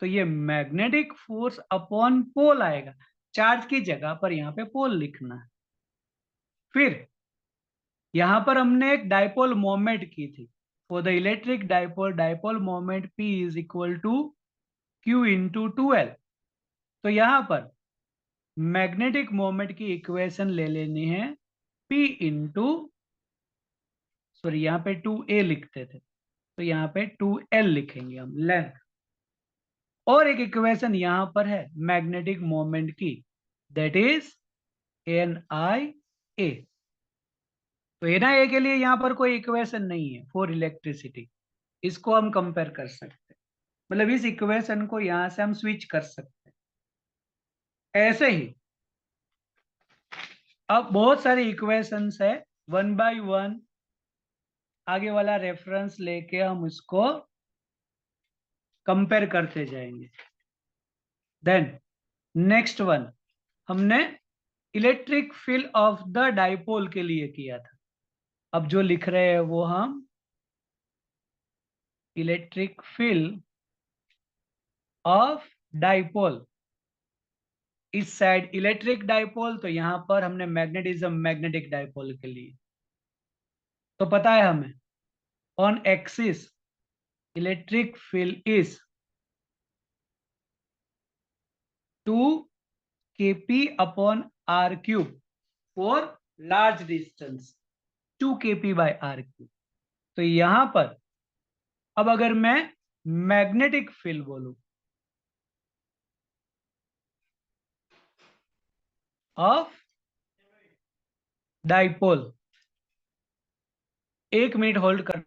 तो ये मैग्नेटिक फोर्स अपॉन पोल आएगा, चार्ज की जगह पर यहाँ पे पोल लिखना है। फिर यहां पर हमने एक डाइपोल मोमेंट की थी, for the electric dipole, dipole moment P is equal to Q into 2L। तो यहां पर मैग्नेटिक मोमेंट की इक्वेशन ले लेनी है P इंटू, सॉरी यहाँ पे 2A लिखते थे, तो यहाँ पे 2L लिखेंगे हम, लेंथ। और एक इक्वेशन यहां पर है मैग्नेटिक मोमेंट की, दैट इज NIA। तो NIA के लिए यहाँ पर कोई इक्वेशन नहीं है फॉर इलेक्ट्रिसिटी, इसको हम कंपेयर कर सकते हैं, मतलब इस इक्वेशन को यहां से हम स्विच कर सकते हैं। ऐसे ही अब बहुत सारी इक्वेशंस है, 1 बाय 1 आगे वाला रेफरेंस लेके हम उसको कंपेयर करते जाएंगे। देन नेक्स्ट वन हमने electric field of the dipole के लिए किया था, अब जो लिख रहे हैं वो हम इलेक्ट्रिक फील्ड ऑफ डाइपोल, इस साइड इलेक्ट्रिक डाइपोल, तो यहां पर हमने मैग्नेटिज्म मैग्नेटिक डाइपोल के लिए, तो पता है हमें on axis electric field is 2 kp upon r cube for large distance, 2 kp by r cube. तो यहां पर अब अगर मैं मैग्नेटिक फील्ड बोलूं ऑफ डाइपोल, 1 मिनट होल्ड कर,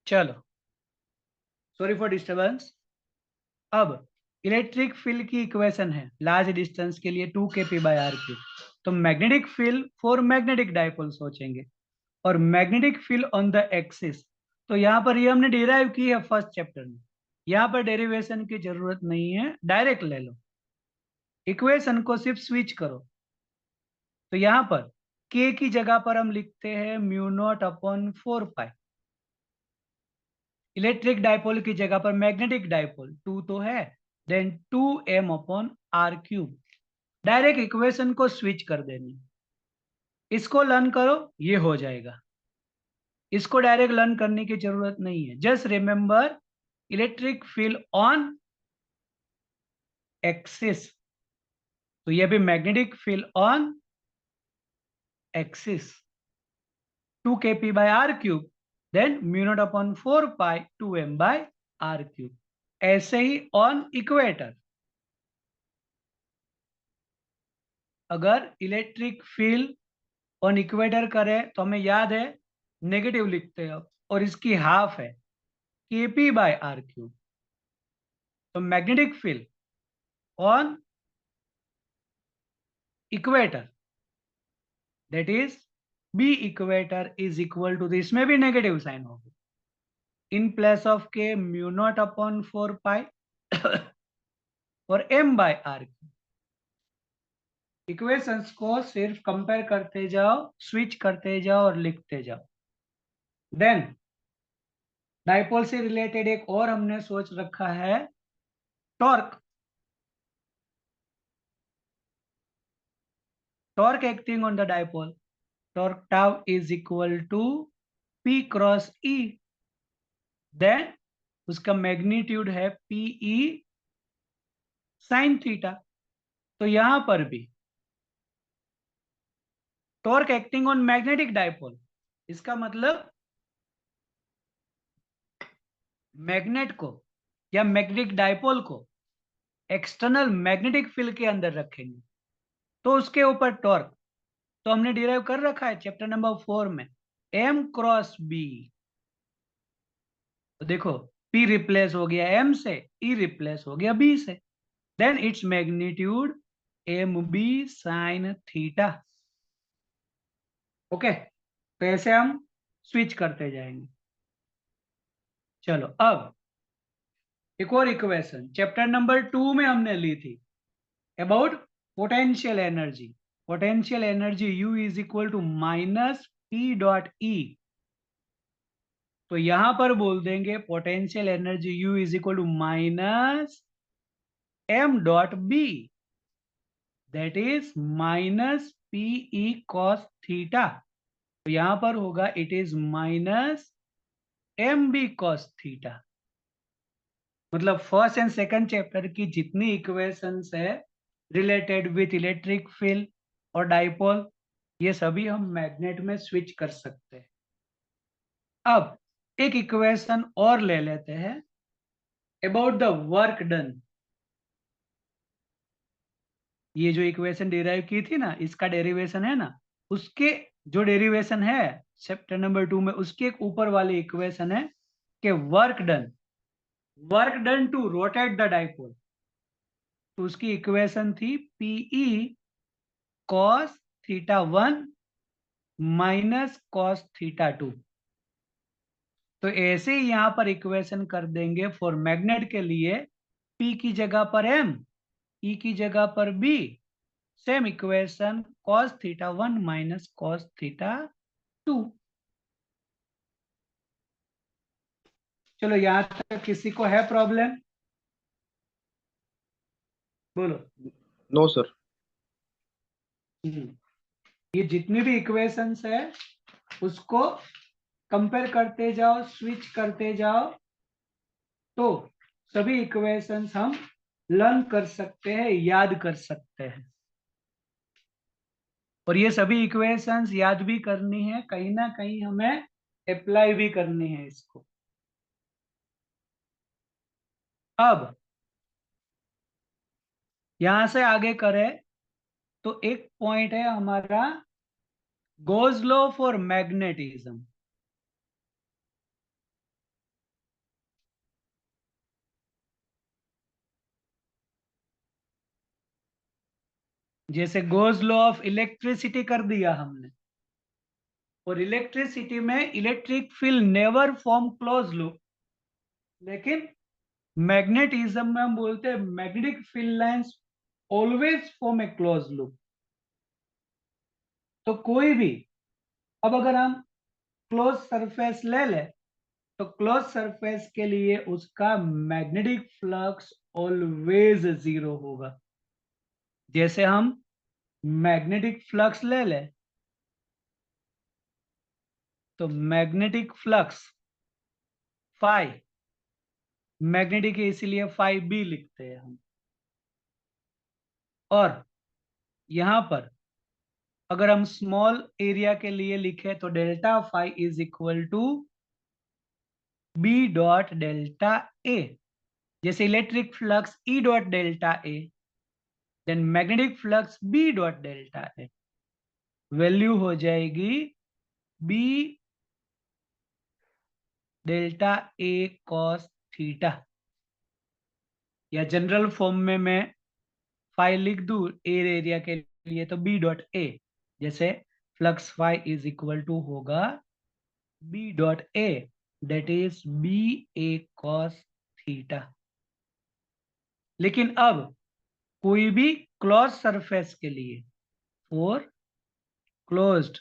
चलो सॉरी फॉर डिस्टर्बेंस। अब इलेक्ट्रिक फील्ड की इक्वेशन है लार्ज डिस्टेंस के लिए 2 kp बाय r क्यूब, तो magnetic field for magnetic dipole सोचेंगे, और magnetic field on the axis, तो यहाँ पर ये हमने डिराइव की है फर्स्ट चैप्टर में, यहाँ पर डेरिवेशन की जरूरत नहीं है, डायरेक्ट ले लो, इक्वेशन को सिर्फ स्विच करो। तो यहाँ पर k की जगह पर हम लिखते हैं mu naught upon 4 pi, electric dipole की जगह पर मैग्नेटिक डाइपोल 2 तो है, then 2m upon r cube, direct equation को स्विच कर देनी, इसको लर्न करो ये हो जाएगा, इसको डायरेक्ट लर्न करने की जरूरत नहीं है, just remember electric field on axis, तो ये भी magnetic field on axis 2 kp by r cube, then mu naught upon 4 pi 2m by r cube. ऐसे ही ऑन इक्वेटर, अगर इलेक्ट्रिक फील्ड ऑन इक्वेटर करें तो हमें याद है नेगेटिव लिखते हैं, और इसकी हाफ है kp बाय r क्यूब, तो magnetic field on equator, that is B equator is equal to, इसमें भी नेगेटिव साइन होगा, in place of K mu naught upon 4 pi और m बाय आर। इक्वेशंस को सिर्फ कंपेयर करते जाओ, स्विच करते जाओ और लिखते जाओ। देन डाइपोल से रिलेटेड एक और हमने सोच रखा है, torque. Torque acting on the dipole, torque tau is equal to P cross E, then उसका मैग्नीट्यूड है PE साइन थीटा। तो यहां पर भी torque acting on magnetic dipole, इसका मतलब मैग्नेट को या मैग्नेटिक डाइपोल को एक्सटर्नल मैग्नेटिक फील्ड के अंदर रखेंगे तो उसके ऊपर टॉर्क, तो हमने डिराइव कर रखा है चैप्टर नंबर 4 में, M क्रॉस B। तो देखो P रिप्लेस हो गया M से, E रिप्लेस हो गया B से, then its magnitude MB sine theta. Okay, तो ऐसे हम स्विच करते जाएंगे। चलो अब एक और इक्वेशन चैप्टर नंबर 2 में हमने ली थी, about potential energy. Potential energy U is equal to minus P dot E। तो यहां पर बोल देंगे potential energy U is equal to minus M dot B, that is minus PE cos theta. तो यहां पर होगा it is minus MB cos theta. मतलब फर्स्ट एंड सेकंड चैप्टर की जितनी इक्वेशंस है रिलेटेड विथ इलेक्ट्रिक फील्ड और डाइपोल, ये सभी हम मैग्नेट में स्विच कर सकते हैं। अब एक इक्वेशन और ले लेते हैं अबाउट द वर्क डन। ये जो इक्वेशन डिराइव की थी ना, इसका डेरिवेशन है ना, उसके जो डेरिवेशन है चैप्टर नंबर 2 में, उसके एक ऊपर वाली इक्वेशन है कि work done to rotate the dipole. तो उसकी इक्वेशन थी PE cos theta 1 minus cos theta 2। तो ऐसे ही यहां पर इक्वेशन कर देंगे फॉर मैग्नेट के लिए, P की जगह पर M, E की जगह पर B, same equation cos theta 1 minus cos theta 2। चलो यहां तक किसी को है प्रॉब्लम? बोलो। No sir. ये जितनी भी इक्वेशंस है उसको कंपेयर करते जाओ, स्विच करते जाओ, तो सभी इक्वेशंस हम लर्न कर सकते हैं, याद कर सकते हैं। और ये सभी इक्वेशंस याद भी करनी है, कहीं ना कहीं हमें अप्लाई भी करनी है इसको। अब यहां से आगे करें तो एक पॉइंट है हमारा गोज लॉ फॉर मैग्नेटिज्म। जैसे गोज लॉ ऑफ इलेक्ट्रिसिटी कर दिया हमने, और इलेक्ट्रिसिटी में electric field never form close loop, लेकिन मैग्नेटिज्म में हम बोलते हैं magnetic field lines always form a close loop. तो कोई भी, अब अगर हम क्लोज सरफेस ले ले तो क्लोज सरफेस के लिए उसका मैग्नेटिक फ्लक्स ऑलवेज जीरो होगा। जैसे हम मैग्नेटिक फ्लक्स ले ले तो मैग्नेटिक फ्लक्स फाई, मैग्नेटिक है इसीलिए फाई बी लिखते हैं हम। और यहां पर अगर हम स्मॉल एरिया के लिए लिखे तो delta phi is equal to B dot delta A. जैसे electric flux E dot delta A, then magnetic flux B dot delta A, value हो जाएगी B delta A cos theta. या जनरल फॉर्म में मैं फाई लिख दूं एयर एरिया के लिए तो बी डॉट ए, जैसे flux phi is equal to होगा B dot A, that is B A cos theta. लेकिन अब कोई भी क्लोज सरफेस के लिए, फॉर क्लोज्ड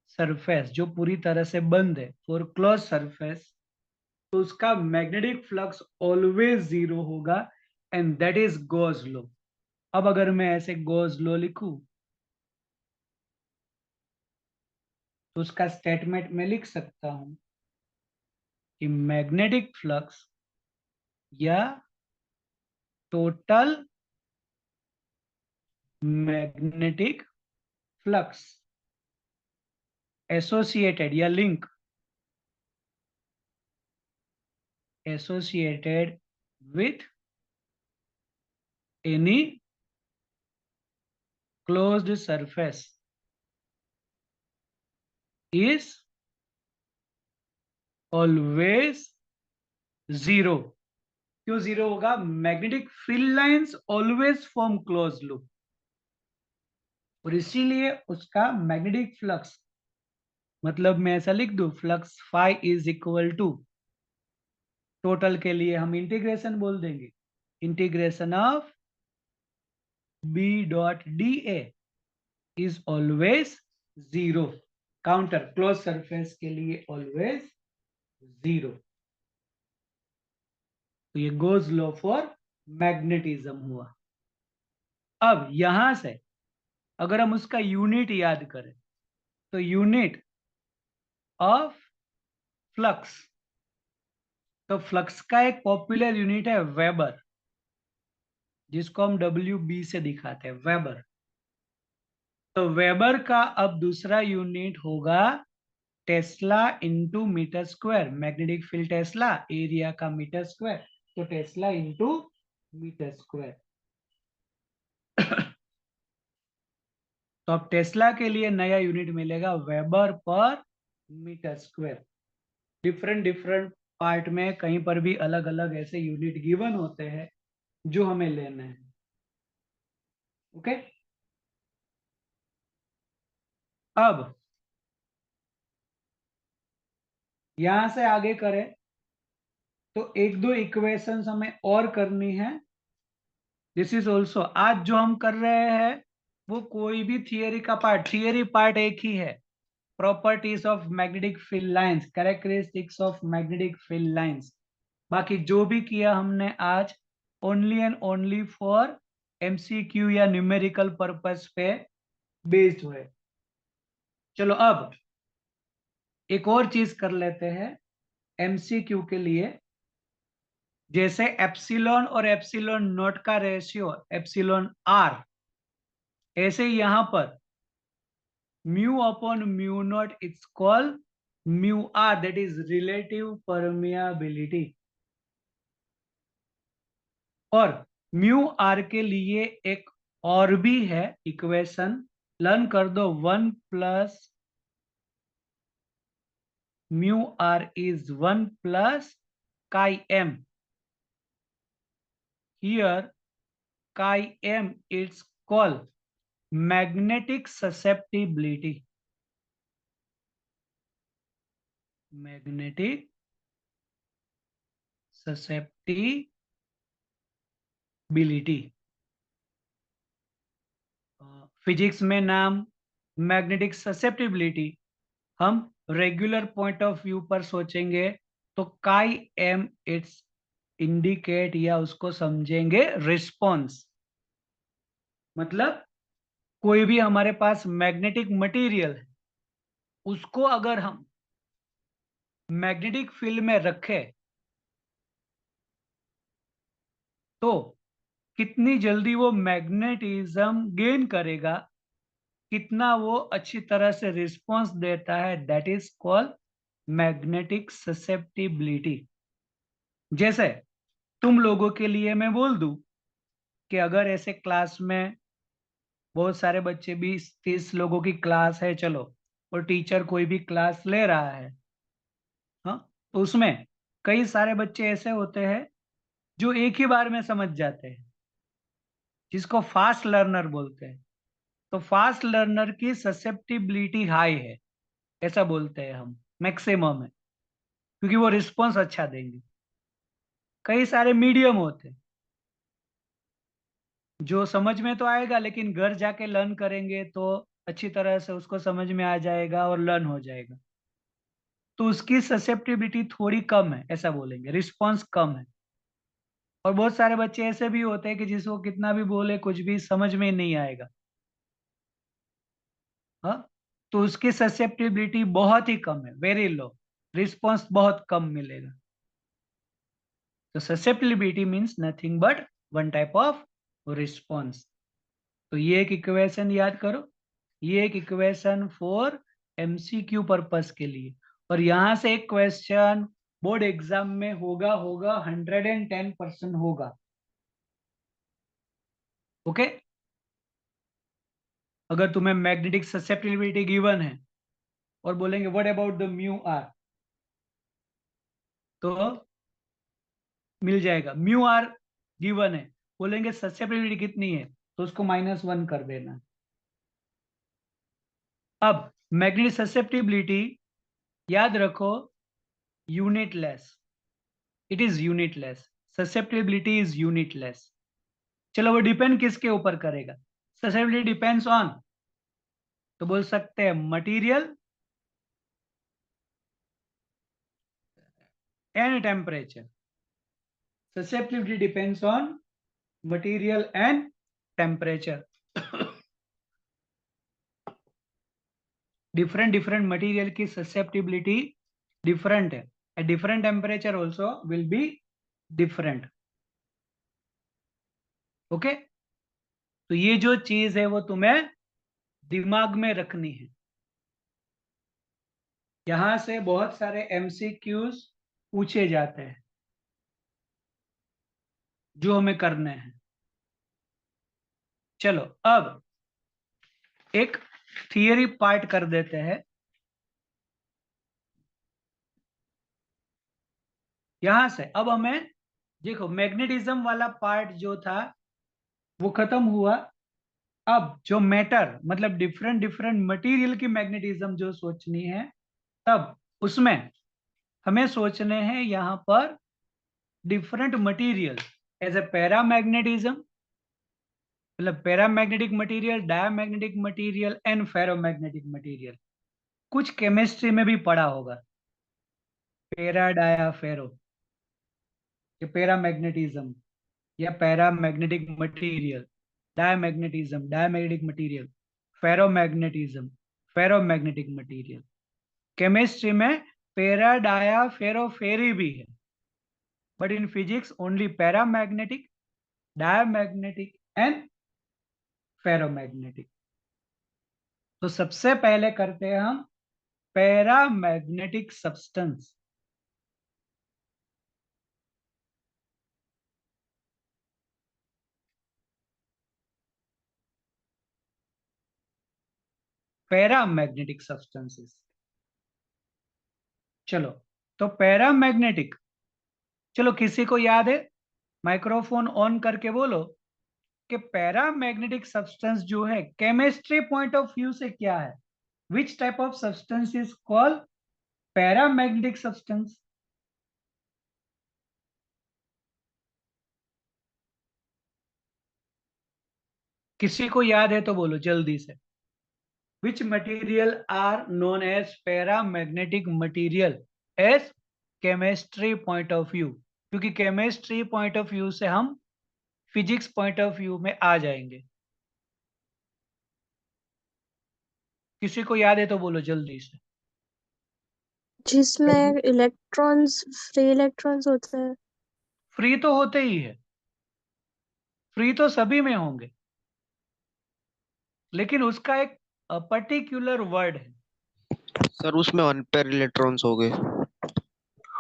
सरफेस जो पूरी तरह से बंद है, फॉर क्लोज सरफेस, तो उसका मैग्नेटिक फ्लक्स ऑलवेज जीरो होगा, and that is Gauss law. अब अगर मैं ऐसे गॉस लॉ लिखूं तो उसका स्टेटमेंट में लिख सकता हूं कि मैग्नेटिक फ्लक्स या टोटल मैग्नेटिक फ्लक्स एसोसिएटेड या link associated with any closed surface is always zero. क्यों जीरो होगा? Magnetic field lines always form close loop, और इसीलिए उसका मैग्नेटिक फ्लक्स, मतलब मैं ऐसा लिख दूं, flux phi is equal to, total के लिए हम इंटीग्रेशन बोल देंगे, integration of B dot d A is always zero, counter close surface के लिए ऑलवेज जीरो। तो ये गोज लॉ फॉर मैग्नेटिज्म हुआ। अब यहां से अगर हम उसका यूनिट याद करें तो यूनिट ऑफ फ्लक्स, तो फ्लक्स का एक पॉपुलर यूनिट है वेबर, जिसको हम डब्ल्यू बी से दिखाते हैं, वेबर। तो वेबर का अब दूसरा यूनिट होगा tesla into metre square, magnetic field tesla, area का मीटर स्क्वायर, तो टेस्ला इंटू मीटर स्क्वायर। तो अब टेस्ला के लिए नया यूनिट मिलेगा वेबर पर metre square. Different different part में कहीं पर भी अलग अलग ऐसे यूनिट गिवन होते हैं जो हमें लेने हैं। ओके, अब यहां से आगे करें तो एक दो इक्वेशंस हमें और करनी है। दिस इज ऑल्सो, आज जो हम कर रहे हैं वो कोई भी थियरी का पार्ट, थियरी पार्ट एक ही है, properties of magnetic field lines, characteristics of magnetic field lines. बाकी जो भी किया हमने आज only and only for MCQ या न्यूमेरिकल पर्पस पे बेस्ड हुए। चलो अब एक और चीज कर लेते हैं एमसीक्यू के लिए, जैसे एप्सिलॉन और एप्सिलॉन नॉट का रेशियो एप्सिलॉन आर, ऐसे यहां पर mu upon mu naught it's call mu r, that is relative permeability. और म्यू आर के लिए एक और भी है इक्वेशन, लर्न कर दो, 1 plus mu r is 1 plus chi M. Here chi M it's call magnetic susceptibility, magnetic susceptibility. Physics में नाम मैग्नेटिक ससेप्टिबिलिटी, हम रेगुलर पॉइंट ऑफ व्यू पर सोचेंगे तो काई एम इट्स इंडिकेट या उसको समझेंगे रिस्पॉन्स। मतलब कोई भी हमारे पास मैग्नेटिक मटेरियल है, उसको अगर हम मैग्नेटिक फील्ड में रखें तो कितनी जल्दी वो मैग्नेटिज्म गेन करेगा, कितना वो अच्छी तरह से रिस्पॉन्स देता है, that is called magnetic susceptibility. जैसे तुम लोगों के लिए मैं बोल दूं कि अगर ऐसे क्लास में बहुत सारे बच्चे, 20-30 लोगों की क्लास है, चलो, और टीचर कोई भी क्लास ले रहा है, हाँ, तो उसमें कई सारे बच्चे ऐसे होते हैं जो एक ही बार में समझ जाते हैं, जिसको फास्ट लर्नर बोलते हैं। तो फास्ट लर्नर की ससेप्टिबिलिटी हाई है, ऐसा बोलते हैं हम, मैक्सिमम है, क्योंकि वो रिस्पॉन्स अच्छा देंगे। कई सारे मीडियम होते हैं जो समझ में तो आएगा, लेकिन घर जाके लर्न करेंगे तो अच्छी तरह से उसको समझ में आ जाएगा और लर्न हो जाएगा। तो उसकी ससेप्टिबिलिटी थोड़ी कम है, ऐसा बोलेंगे, रिस्पॉन्स कम है। और बहुत सारे बच्चे ऐसे भी होते हैं कि जिसको कितना भी बोले कुछ भी समझ में नहीं आएगा। हाँ, तो उसकी ससेप्टिबिलिटी बहुत ही कम है, वेरी लो, रिस्पॉन्स बहुत कम मिलेगा। तो susceptibility means nothing but one type of response. तो ये एक इक्वेशन याद करो, ये एक इक्वेशन फॉर एमसीक्यू पर्पस के लिए। और यहां से एक क्वेश्चन बोर्ड एग्जाम में होगा, 110% होगा। ओके, अगर तुम्हें मैग्नेटिक ससेप्टिबिलिटी गिवन है और बोलेंगे what about the mu r, तो मिल जाएगा। म्यू आर गिवन है, बोलेंगे ससेप्टिबिलिटी कितनी है, तो उसको -1 कर देना। अब मैग्नेटिक ससेप्टिबिलिटी याद रखो, unitless, it is unitless, susceptibility is unitless. चलो, वो डिपेंड किसके ऊपर करेगा? ससेप्टिबिलिटी डिपेंड्स ऑन, तो बोल सकते हैं material and temperature. Susceptibility depends on material and temperature. Different different material की ससेप्टिबिलिटी डिफरेंट है, at different temperature also will be different. Okay, तो ये जो चीज है वो तुम्हें दिमाग में रखनी है। यहां से बहुत सारे एमसीक्यूज पूछे जाते हैं जो हमें करने हैं। चलो, अब एक थियरी पार्ट कर देते हैं। यहां से अब हमें देखो, मैग्नेटिज्म वाला पार्ट जो था वो खत्म हुआ। अब जो मैटर, मतलब डिफरेंट डिफरेंट मटेरियल की मैग्नेटिज्म जो सोचनी है, तब उसमें हमें सोचने हैं यहाँ पर different material as a paramagnetism, मतलब paramagnetic material, diamagnetic material and ferromagnetic material. कुछ केमिस्ट्री में भी पढ़ा होगा, पैरा डाया फेरो, ये पैरामैग्नेटिज्म या paramagnetic material, diamagnetism diamagnetic material, ferromagnetism ferromagnetic material. Chemistry में पैरा डाया फेरो फेरी भी है, but in physics only paramagnetic, diamagnetic and ferromagnetic. तो सबसे पहले करते हैं हम पैरामैग्नेटिक सब्सटेंस। Paramagnetic substances. चलो, तो पैरामैग्नेटिक, चलो किसी को याद है? माइक्रोफोन ऑन करके बोलो कि पैरामैग्नेटिक सब्सटेंस जो है केमिस्ट्री पॉइंट ऑफ व्यू से क्या है? Which type of substance is called paramagnetic substance? किसी को याद है तो बोलो जल्दी से। Which material are known as paramagnetic material as chemistry point of view? क्योंकि केमिस्ट्री पॉइंट ऑफ व्यू से हम फिजिक्स पॉइंट ऑफ व्यू में आ जाएंगे। किसी को याद है तो बोलो जल्दी से। जिसमें इलेक्ट्रॉन्स, फ्री इलेक्ट्रॉन्स होते हैं। फ्री तो होते ही है, फ्री तो सभी में होंगे, लेकिन उसका एक पर्टिकुलर वर्ड है। सर उसमें अनपेयर इलेक्ट्रॉन्स हो गए।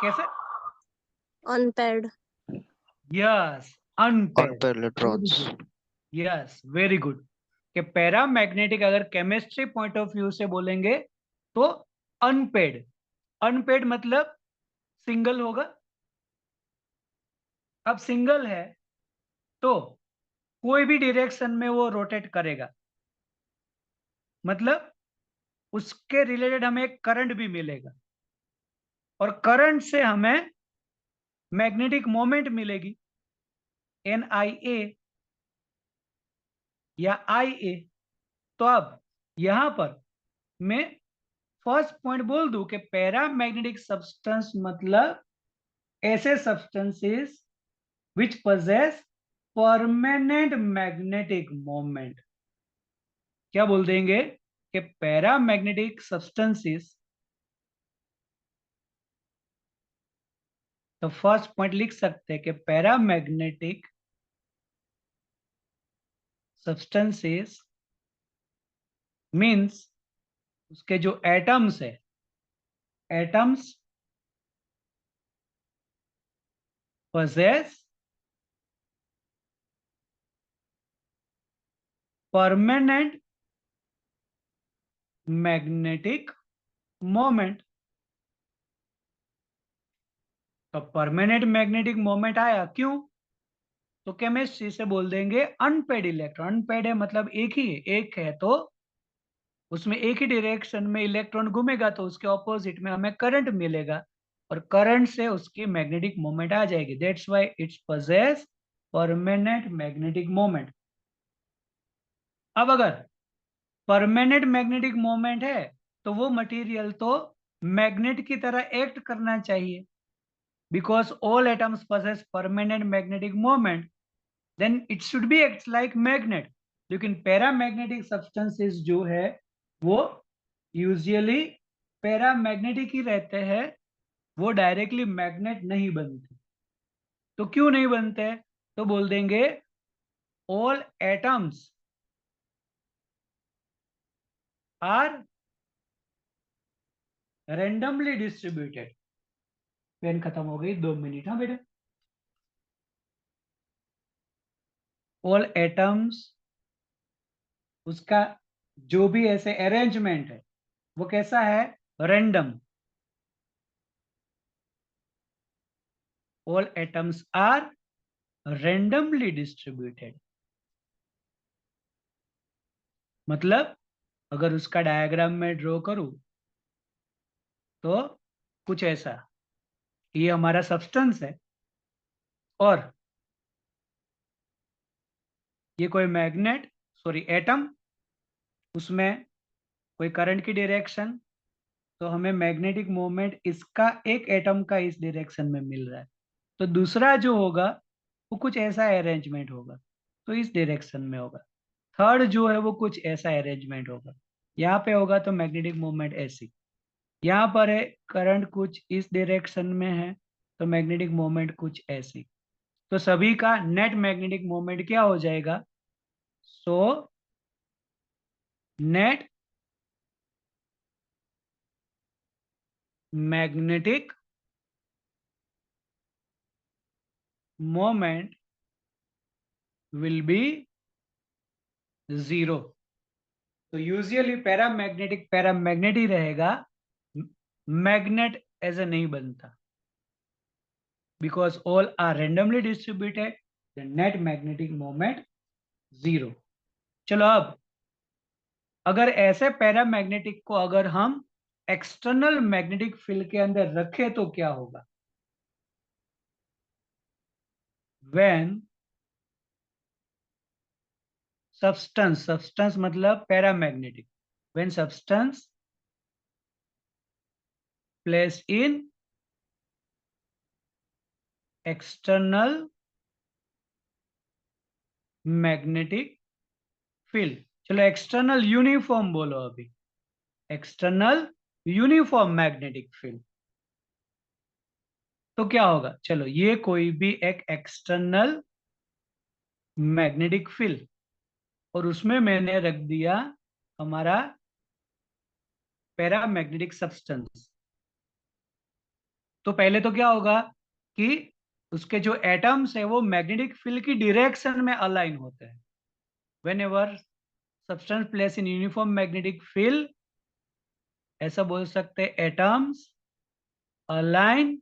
कैसे? Unpaired. Yes, unpaired. Unpair electrons. Yes, very good. कि पैरामैग्नेटिक अगर केमिस्ट्री पॉइंट ऑफ व्यू से बोलेंगे तो अनपेड। अनपेड मतलब सिंगल होगा। अब सिंगल है तो कोई भी डायरेक्शन में वो रोटेट करेगा, मतलब उसके रिलेटेड हमें एक करंट भी मिलेगा और करंट से हमें मैग्नेटिक मोमेंट मिलेगी NIA या IA। तो अब यहां पर मैं फर्स्ट पॉइंट बोल दूं कि पैरामैग्नेटिक सब्सटेंस मतलब ऐसे substances which possess permanent magnetic moment। क्या बोल देंगे कि पैरामैग्नेटिक सब्सटेंसेस, तो फर्स्ट पॉइंट लिख सकते हैं कि पैरामैग्नेटिक सब्सटेंसेस मींस उसके जो एटम्स है, atoms possess permanent magnetic moment। तो परमानेंट मैग्नेटिक मोमेंट आया क्यों? तो केमिस्ट्री से बोल देंगे अनपेड इलेक्ट्रॉन। अनपेड है मतलब एक ही है, एक है तो उसमें एक ही डायरेक्शन में इलेक्ट्रॉन घूमेगा तो उसके ऑपोजिट में हमें करंट मिलेगा और करंट से उसकी मैग्नेटिक मोमेंट आ जाएगी। That's why it's possess permanent magnetic moment. अब अगर परमानेंट मैग्नेटिक मोमेंट है तो वो मटेरियल तो मैग्नेट की तरह एक्ट करना चाहिए, because all atoms possess permanent magnetic moment, then it should be act like magnet. लेकिन पैरामैग्नेटिक सब्सटेंसेस जो है वो यूजुअली पैरामैग्नेटिक ही रहते हैं, वो डायरेक्टली मैग्नेट नहीं बनते। तो क्यों नहीं बनते? तो बोल देंगे all atoms are randomly distributed. Pen खत्म हो गई, 2 मिनट। हाँ बेटा, ऑल एटम्स, उसका जो भी ऐसे अरेंजमेंट है वो कैसा है? Random. All atoms are randomly distributed। मतलब अगर उसका डायग्राम में ड्रॉ करूं तो कुछ ऐसा, ये हमारा सब्सटेंस है और ये कोई मैग्नेट, सॉरी एटम, उसमें कोई करंट की डायरेक्शन, तो हमें मैग्नेटिक मोमेंट इसका एक एटम का इस डायरेक्शन में मिल रहा है। तो दूसरा जो होगा वो कुछ ऐसा अरेंजमेंट होगा, तो इस डायरेक्शन में होगा। थर्ड जो है वो कुछ ऐसा अरेंजमेंट होगा, यहाँ पे होगा तो मैग्नेटिक मोमेंट ऐसी। यहाँ पर है करंट कुछ इस डायरेक्शन में है तो मैग्नेटिक मोमेंट कुछ ऐसी। तो सभी का नेट मैग्नेटिक मोमेंट क्या हो जाएगा? So net magnetic moment will be 0। तो यूजुअली पैरामैग्नेट ही रहेगा, मैग्नेट ऐसे नहीं बनता, because all are randomly distributed, the net magnetic moment 0। चलो अब अगर ऐसे पैरामैग्नेटिक को अगर हम एक्सटर्नल मैग्नेटिक फील्ड के अंदर रखें तो क्या होगा? व्हेन सब्सटेंस मतलब paramagnetic, when substance place in external magnetic field. चलो एक्सटर्नल यूनिफॉर्म बोलो अभी, एक्सटर्नल यूनिफॉर्म मैग्नेटिक फील्ड। तो क्या होगा? चलो ये कोई भी एक एक्सटर्नल मैग्नेटिक फील्ड और उसमें मैंने रख दिया हमारा पैरामैग्नेटिक सब्सटेंस। तो पहले तो क्या होगा कि उसके जो एटम्स है वो मैग्नेटिक फील्ड की डायरेक्शन में अलाइन होते हैं। When ever substance place in uniform magnetic field, ऐसा बोल सकते हैं atoms align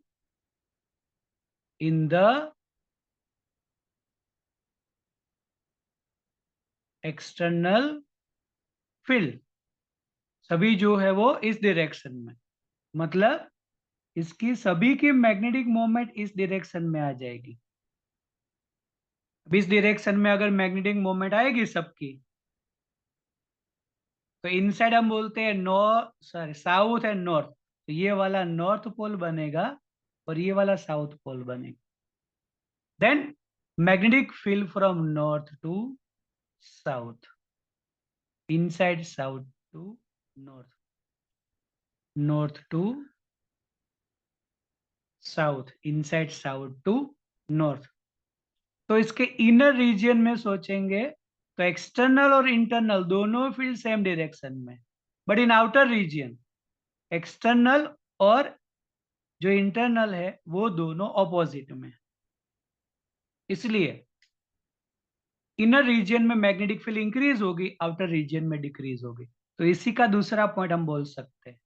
in the external field, सभी जो है वो इस डायरेक्शन में, मतलब इसकी सभी की मैग्नेटिक मोमेंट इस डायरेक्शन में आ जाएगी। अब इस डायरेक्शन में अगर मैग्नेटिक मोमेंट आएगी सबकी, तो इनसाइड हम बोलते हैं north, sorry south and north, तो ये वाला नॉर्थ पोल बनेगा और ये वाला साउथ पोल बनेगा। Then magnetic field from north to south, inside south to north, north to south, inside south to north. तो इसके इनर रीजन में सोचेंगे तो एक्सटर्नल और इंटरनल दोनों फील्ड सेम डायरेक्शन में, but in outer region external और जो इंटरनल है वो दोनों ऑपोजिट में। इसलिए इनर रीजन में मैग्नेटिक फील्ड इंक्रीज होगी, आउटर रीजन में डिक्रीज होगी। तो इसी का दूसरा पॉइंट हम बोल सकते हैं,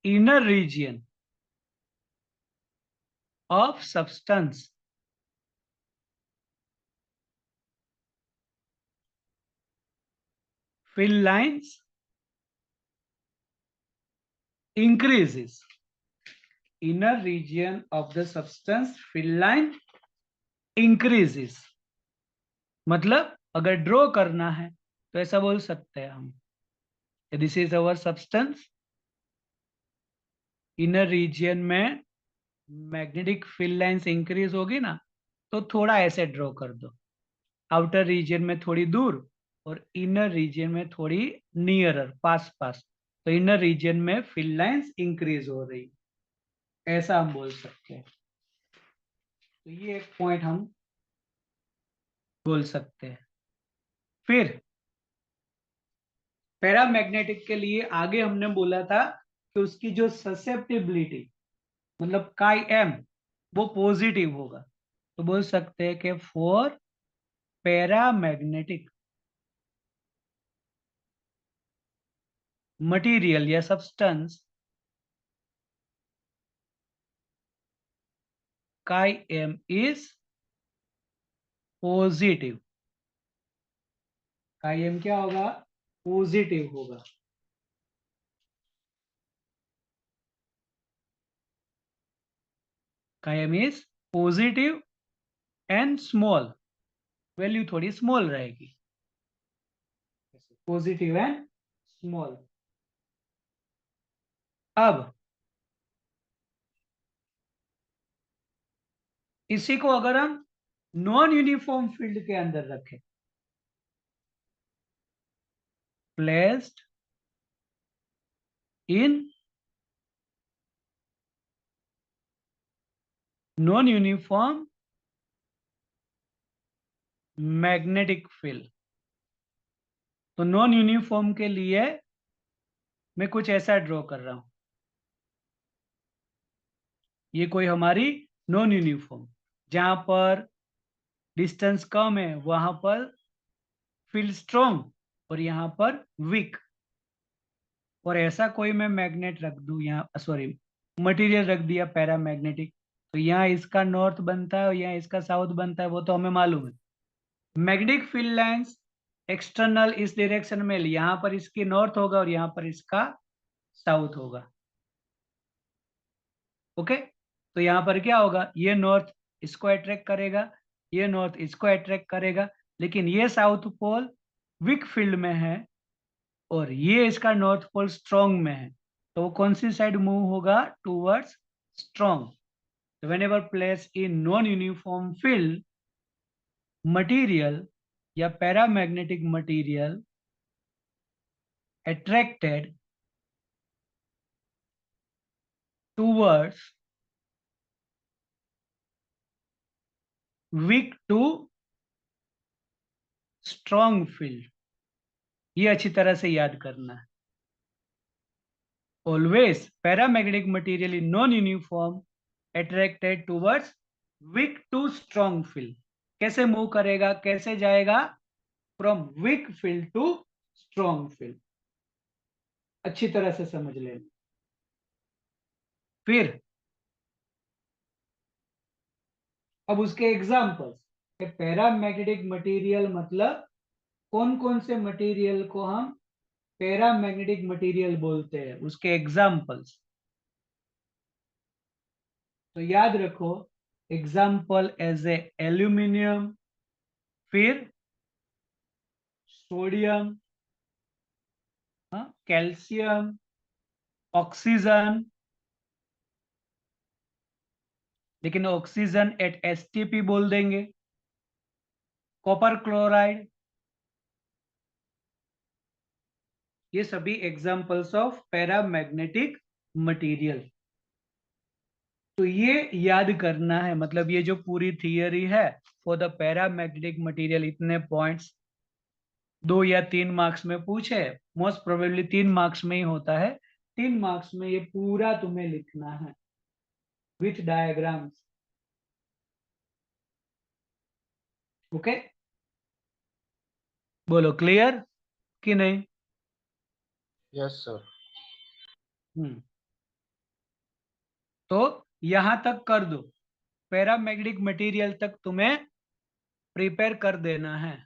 inner region of substance field lines increases, inner region of the substance field line increases, मतलब अगर ड्रॉ करना है तो ऐसा बोल सकते हैं हम, this is our substance, inner region में मैग्नेटिक फील्ड लाइंस इंक्रीज होगी ना, तो थोड़ा ऐसे ड्रॉ कर दो, आउटर रीजन में थोड़ी दूर और इनर रीजन में थोड़ी नियरर, पास पास, तो इनर रीजन में फील्ड लाइंस इंक्रीज हो रही, ऐसा हम बोल सकते हैं। तो ये एक पॉइंट हम बोल सकते हैं। फिर पैरामैग्नेटिक के लिए आगे हमने बोला था कि उसकी जो ससेप्टिबिलिटी मतलब काई एम वो पॉजिटिव होगा, तो बोल सकते हैं कि फॉर पैरामैग्नेटिक मटेरियल या substance chi m is positive, chi m क्या होगा, पॉजिटिव होगा। Chi m is positive and small, value थोड़ी स्मॉल रहेगी, पॉजिटिव एंड स्मॉल। अब इसी को अगर हम नॉन यूनिफॉर्म फील्ड के अंदर रखें, placed in non uniform magnetic field, तो नॉन यूनिफॉर्म के लिए मैं कुछ ऐसा ड्रॉ कर रहा हूं, ये कोई हमारी नॉन यूनिफॉर्म, जहां पर डिस्टेंस कम है वहां पर फील्ड स्ट्रॉन्ग और यहां पर वीक, और ऐसा कोई मैं मैग्नेट रख दूं यहाँ, सॉरी मटेरियल रख दिया पैरामैग्नेटिक, तो यहाँ इसका नॉर्थ बनता है और यहाँ इसका साउथ बनता है, वो तो हमें मालूम है। मैग्नेटिक फील्ड लाइंस एक्सटर्नल इस डायरेक्शन में, यहाँ पर इसकी नॉर्थ होगा और यहाँ पर इसका साउथ होगा। ओके, तो यहाँ पर क्या होगा, ये नॉर्थ इसको अट्रैक्ट करेगा, ये नॉर्थ इसको अट्रैक्ट करेगा, लेकिन ये साउथ पोल वीक फील्ड में है और ये इसका नॉर्थ पोल स्ट्रॉन्ग में है, तो वो कौन सी साइड मूव होगा, towards strong. whenever placed in non-uniform field material या paramagnetic material attracted towards weak to strong field, ये अच्छी तरह से याद करना है। Always paramagnetic material in non uniform attracted towards weak to strong field, कैसे मूव करेगा, कैसे जाएगा, from weak field to strong field, अच्छी तरह से समझ लेना। फिर अब उसके एग्जाम्पल्स, पैरामैग्नेटिक मटेरियल मतलब कौन कौन से मटेरियल को हम पैरामैग्नेटिक मटेरियल बोलते हैं, उसके एग्जाम्पल्स। तो याद रखो, एग्जाम्पल एज ए एल्यूमिनियम, फिर सोडियम, कैल्शियम, ऑक्सीजन, लेकिन ऑक्सीजन एट एसटीपी बोल देंगे, कॉपर क्लोराइड, ये सभी एग्जाम्पल्स ऑफ पैरामैग्नेटिक मटेरियल। तो ये याद करना है, मतलब ये जो पूरी थियरी है फॉर द पैरामैग्नेटिक मटेरियल, इतने पॉइंट्स 2 या 3 मार्क्स में पूछे, मोस्ट प्रोबेबली 3 मार्क्स में ही होता है। 3 मार्क्स में ये पूरा तुम्हें लिखना है विथ डायग्राम्स। ओके, बोलो क्लियर कि नहीं? Yes sir. हम्म, तो यहां तक कर दो, पैरामैग्नेटिक मटेरियल तक तुम्हें प्रिपेयर कर देना है।